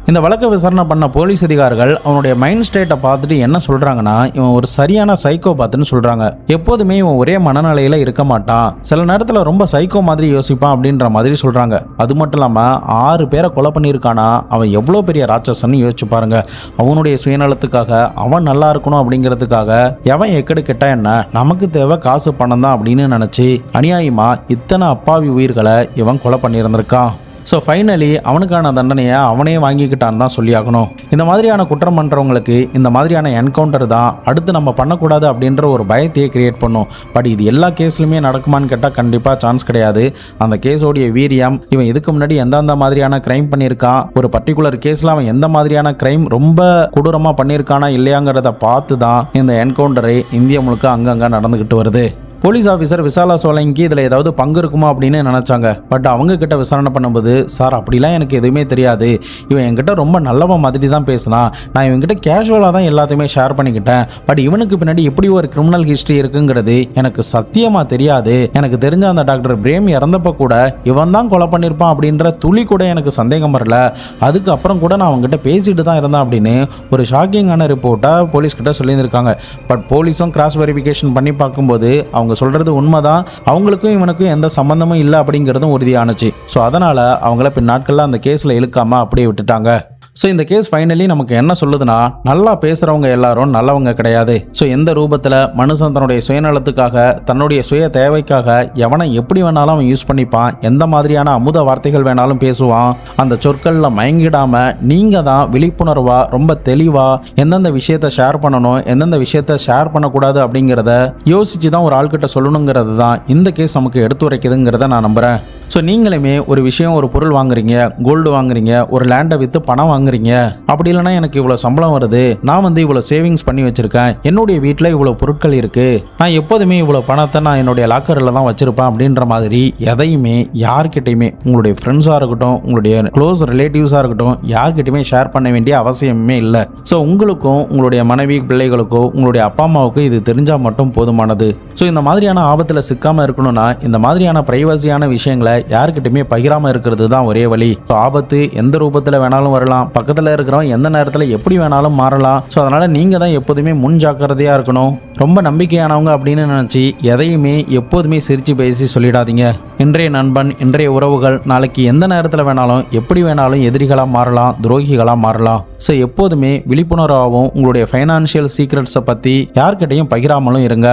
இந்த வழக்கை விசாரணை பண்ண போலீஸ் அதிகாரிகள் அவனுடைய மைண்ட் ஸ்டேட்டை பார்த்துட்டு என்ன சொல்கிறாங்கன்னா, இவன் ஒரு சரியான சைக்கோபாத்துன்னு சொல்கிறாங்க. எப்போதுமே இவன் ஒரே மனநிலையில் இருக்க மாட்டான், சில நேரத்தில் ரொம்ப சைக்கோ மாதிரி யோசிப்பான் அப்படின்ற மாதிரி சொல்கிறாங்க. அது மட்டும் இல்லாமல் 6 பேரை கொலை பண்ணியிருக்கானா, அவன் எவ்வளோ பெரிய ராட்சசன்னு யோசிச்சு பாருங்க. அவனுடைய சுயநலத்துக்காக அவன் நல்லா இருக்கணும் அப்படிங்கிறதுக்காக எவன் எக்கடு கெட்டா என்ன, நமக்கு தேவை காசு பணம் தான் அப்படின்னு நினச்சி அநியாயமாக இத்தனை அப்பாவி உயிர்களை இவன் கொலை பண்ணியிருந்திருக்கான். ஸோ ஃபைனலி அவனுக்கான தண்டனையை அவனே வாங்கிக்கிட்டான்னு தான் சொல்லியாகணும். இந்த மாதிரியான குற்றம் பண்ணுறவங்களுக்கு இந்த மாதிரியான என்கவுண்டர் தான் அடுத்து நம்ம பண்ணக்கூடாது அப்படின்ற ஒரு பயத்தையே கிரியேட் பண்ணும். பட் இது எல்லா கேஸ்லையுமே நடக்குமான்னு கேட்டால் கண்டிப்பாக சான்ஸ் கிடையாது. அந்த கேஸோடைய வீரியம், இவன் இதுக்கு முன்னாடி எந்தெந்த மாதிரியான கிரைம் பண்ணியிருக்கான், ஒரு பர்டிகுலர் கேஸில் அவன் எந்த மாதிரியான கிரைம் ரொம்ப கொடூரமாக பண்ணியிருக்கானா இல்லையாங்கிறத பார்த்து தான் இந்த என்கவுண்டரை இந்தியா முழுக்க அங்கங்கே நடந்துக்கிட்டு வருது. போலீஸ் ஆஃபீஸர் விசாலா சோலங்கி இதில் ஏதாவது பங்கு இருக்குமா அப்படின்னு நினச்சாங்க. பட் அவங்க கிட்ட விசாரணை பண்ணும்போது, சார் அப்படிலாம் எனக்கு எதுவுமே தெரியாது, இவன் என்கிட்ட ரொம்ப நல்லவன் மாதிரி தான் பேசினான், நான் இவன்கிட்ட கேஷுவலாக தான் எல்லாத்தையுமே ஷேர் பண்ணிக்கிட்டேன், பட் இவனுக்கு பின்னாடி எப்படி ஒரு கிரிமினல் ஹிஸ்ட்ரி இருக்குங்கிறது எனக்கு சத்தியமாக தெரியாது, எனக்கு தெரிஞ்ச அந்த டாக்டர் பிரேம் இறந்தப்போ கூட இவன் தான் கொலை பண்ணியிருப்பான் அப்படின்ற துளி கூட எனக்கு சந்தேகம் வரல, அதுக்கப்புறம் கூட நான் அவங்ககிட்ட பேசிட்டு தான் இருந்தேன் அப்படின்னு ஒரு ஷாக்கிங்கான ரிப்போர்ட்டை போலீஸ்கிட்ட சொல்லியிருந்திருக்காங்க. பட் போலீஸும் கிராஸ் வெரிஃபிகேஷன் பண்ணி பார்க்கும்போது அவங்க சொல்றது உண்மைதான், அவங்களுக்கும் இவனுக்கும் எந்த சம்பந்தமும் இல்லை அப்படிங்கிறதும் உறுதியானுச்சு. ஸோ அதனால அவங்கள பின் நாட்களில் அந்த கேஸில் இழுக்காம அப்படியே விட்டுட்டாங்க. ஸோ இந்த கேஸ் ஃபைனலி நமக்கு என்ன சொல்லுதுன்னா, நல்லா பேசுகிறவங்க எல்லாரும் நல்லவங்க கிடையாது. ஸோ எந்த ரூபத்தில் மனுஷன் தன்னுடைய சுயநலத்துக்காக, தன்னுடைய சுய தேவைக்காக எவனை எப்படி வேணாலும் அவன் யூஸ் பண்ணிப்பான், எந்த மாதிரியான அமுத வார்த்தைகள் வேணாலும் பேசுவான். அந்த சொற்களில் மயங்கிடாமல் நீங்கள் தான் விழிப்புணர்வாக ரொம்ப தெளிவாக எந்தெந்த விஷயத்தை ஷேர் பண்ணணும், எந்தெந்த விஷயத்தை ஷேர் பண்ணக்கூடாது அப்படிங்கிறத யோசித்து தான் ஒரு ஆள்கிட்ட சொல்லணுங்கிறது தான் இந்த கேஸ் நமக்கு எடுத்துரைக்குதுங்கிறத நான் நம்புகிறேன். ஸோ நீங்களுமே ஒரு விஷயம், ஒரு பொருள் வாங்குறீங்க, கோல்டு வாங்குறீங்க, ஒரு லேண்டை விற்று பணம் வாங்குறீங்க, அப்படி இல்லைனா எனக்கு இவ்வளோ சம்பளம் வருது, நான் வந்து இவ்வளோ சேவிங்ஸ் பண்ணி வச்சுருக்கேன், என்னுடைய வீட்டில் இவ்வளோ பொருட்கள் இருக்குது, நான் எப்போதுமே இவ்வளோ பணத்தை நான் என்னுடைய லாக்கரில் தான் வச்சுருப்பேன் அப்படின்ற மாதிரி எதையுமே யார்கிட்டையுமே, உங்களுடைய ஃப்ரெண்ட்ஸாக இருக்கட்டும், உங்களுடைய க்ளோஸ் ரிலேட்டிவ்ஸாக இருக்கட்டும், யார்கிட்டையுமே ஷேர் பண்ண வேண்டிய அவசியமே இல்லை. ஸோ உங்களுக்கும் உங்களுடைய மனைவி பிள்ளைகளுக்கோ உங்களுடைய அப்பா அம்மாவுக்கும் இது தெரிஞ்சால் மட்டும் போதுமானது. ஸோ இந்த மாதிரியான ஆபத்தில் சிக்காமல் இருக்கணும்னா இந்த மாதிரியான பிரைவசியான விஷயங்களை யாருக்கிட்டையுமே பகிராம இருக்கிறது தான் ஒரே வழி. ஆபத்து எந்த ரூபத்தில் வேணாலும் வரலாம், பக்கத்தில் இருக்கிறவன் எந்த நேரத்தில் எப்படி வேணாலும் மாறலாம். ஸோ அதனால நீங்க தான் எப்போதுமே முன் ஜாக்கிரதையா இருக்கணும். ரொம்ப நம்பிக்கையானவங்க அப்படின்னு நினைச்சு எதையுமே எப்போதுமே சிரிச்சு பேசி சொல்லிடாதீங்க. இன்றைய நண்பன், இன்றைய உறவுகள் நாளைக்கு எந்த நேரத்தில் வேணாலும் எப்படி வேணாலும் எதிரிகளாக மாறலாம், துரோகிகளாக மாறலாம். ஸோ எப்போதுமே விழிப்புணர்வாகவும் உங்களுடைய ஃபைனான்ஷியல் சீக்ரெட்ஸை பற்றி யார்கிட்டையும் பகிராமலும் இருங்க.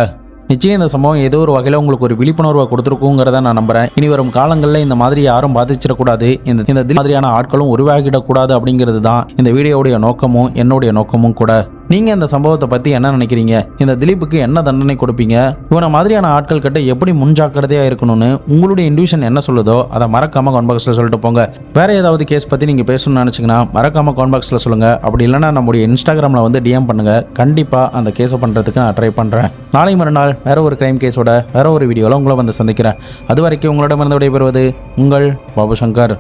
நிச்சயம் இந்த சம்பவம் ஏதோ ஒரு வகையில் உங்களுக்கு ஒரு விழிப்புணர்வை கொடுத்துருக்குங்கிறத நான் நம்புறேன். இனி வரும் காலங்களில் இந்த மாதிரி யாரும் பாதிச்சிடக்கூடாது, இந்த மாதிரியான ஆட்களும் உருவாகிடக்கூடாது அப்படிங்கிறது தான் இந்த வீடியோவுடைய நோக்கமும் என்னுடைய நோக்கமும் கூட. நீங்க இந்த சம்பவத்தை பத்தி என்ன நினைக்கிறீங்க? இந்த திலீப்புக்கு என்ன தண்டனை கொடுப்பீங்க? இவனை மாதிரியான ஆட்கள் கிட்ட எப்படி முன்ஜாக்கிரதையா இருக்கணும்னு உங்களுடைய இன்ட்யூஷன் என்ன சொல்லுதோ அதை மறக்காம கமெண்ட் பாக்ஸ்ல சொல்லிட்டு போங்க. வேற ஏதாவது கேஸ் பத்தி நீங்க பேசணும்னு நினைச்சீங்கன்னா மறக்காம கமெண்ட் பாக்ஸ்ல சொல்லுங்க. அப்படி இல்லைன்னா நம்முடைய இன்ஸ்டாகிராம்ல வந்து டிஎம் பண்ணுங்க. கண்டிப்பா அந்த கேஸை பண்றதுக்கு நான் ட்ரை பண்றேன். நாளை மறுநாள் வேற ஒரு கிரைம் கேஸோட வேற ஒரு வீடியோல உங்களை வந்து சந்திக்கிறேன். அது வரைக்கும் உங்களிடமிருந்து விடைபெறுவது உங்கள் பாபு சங்கர்.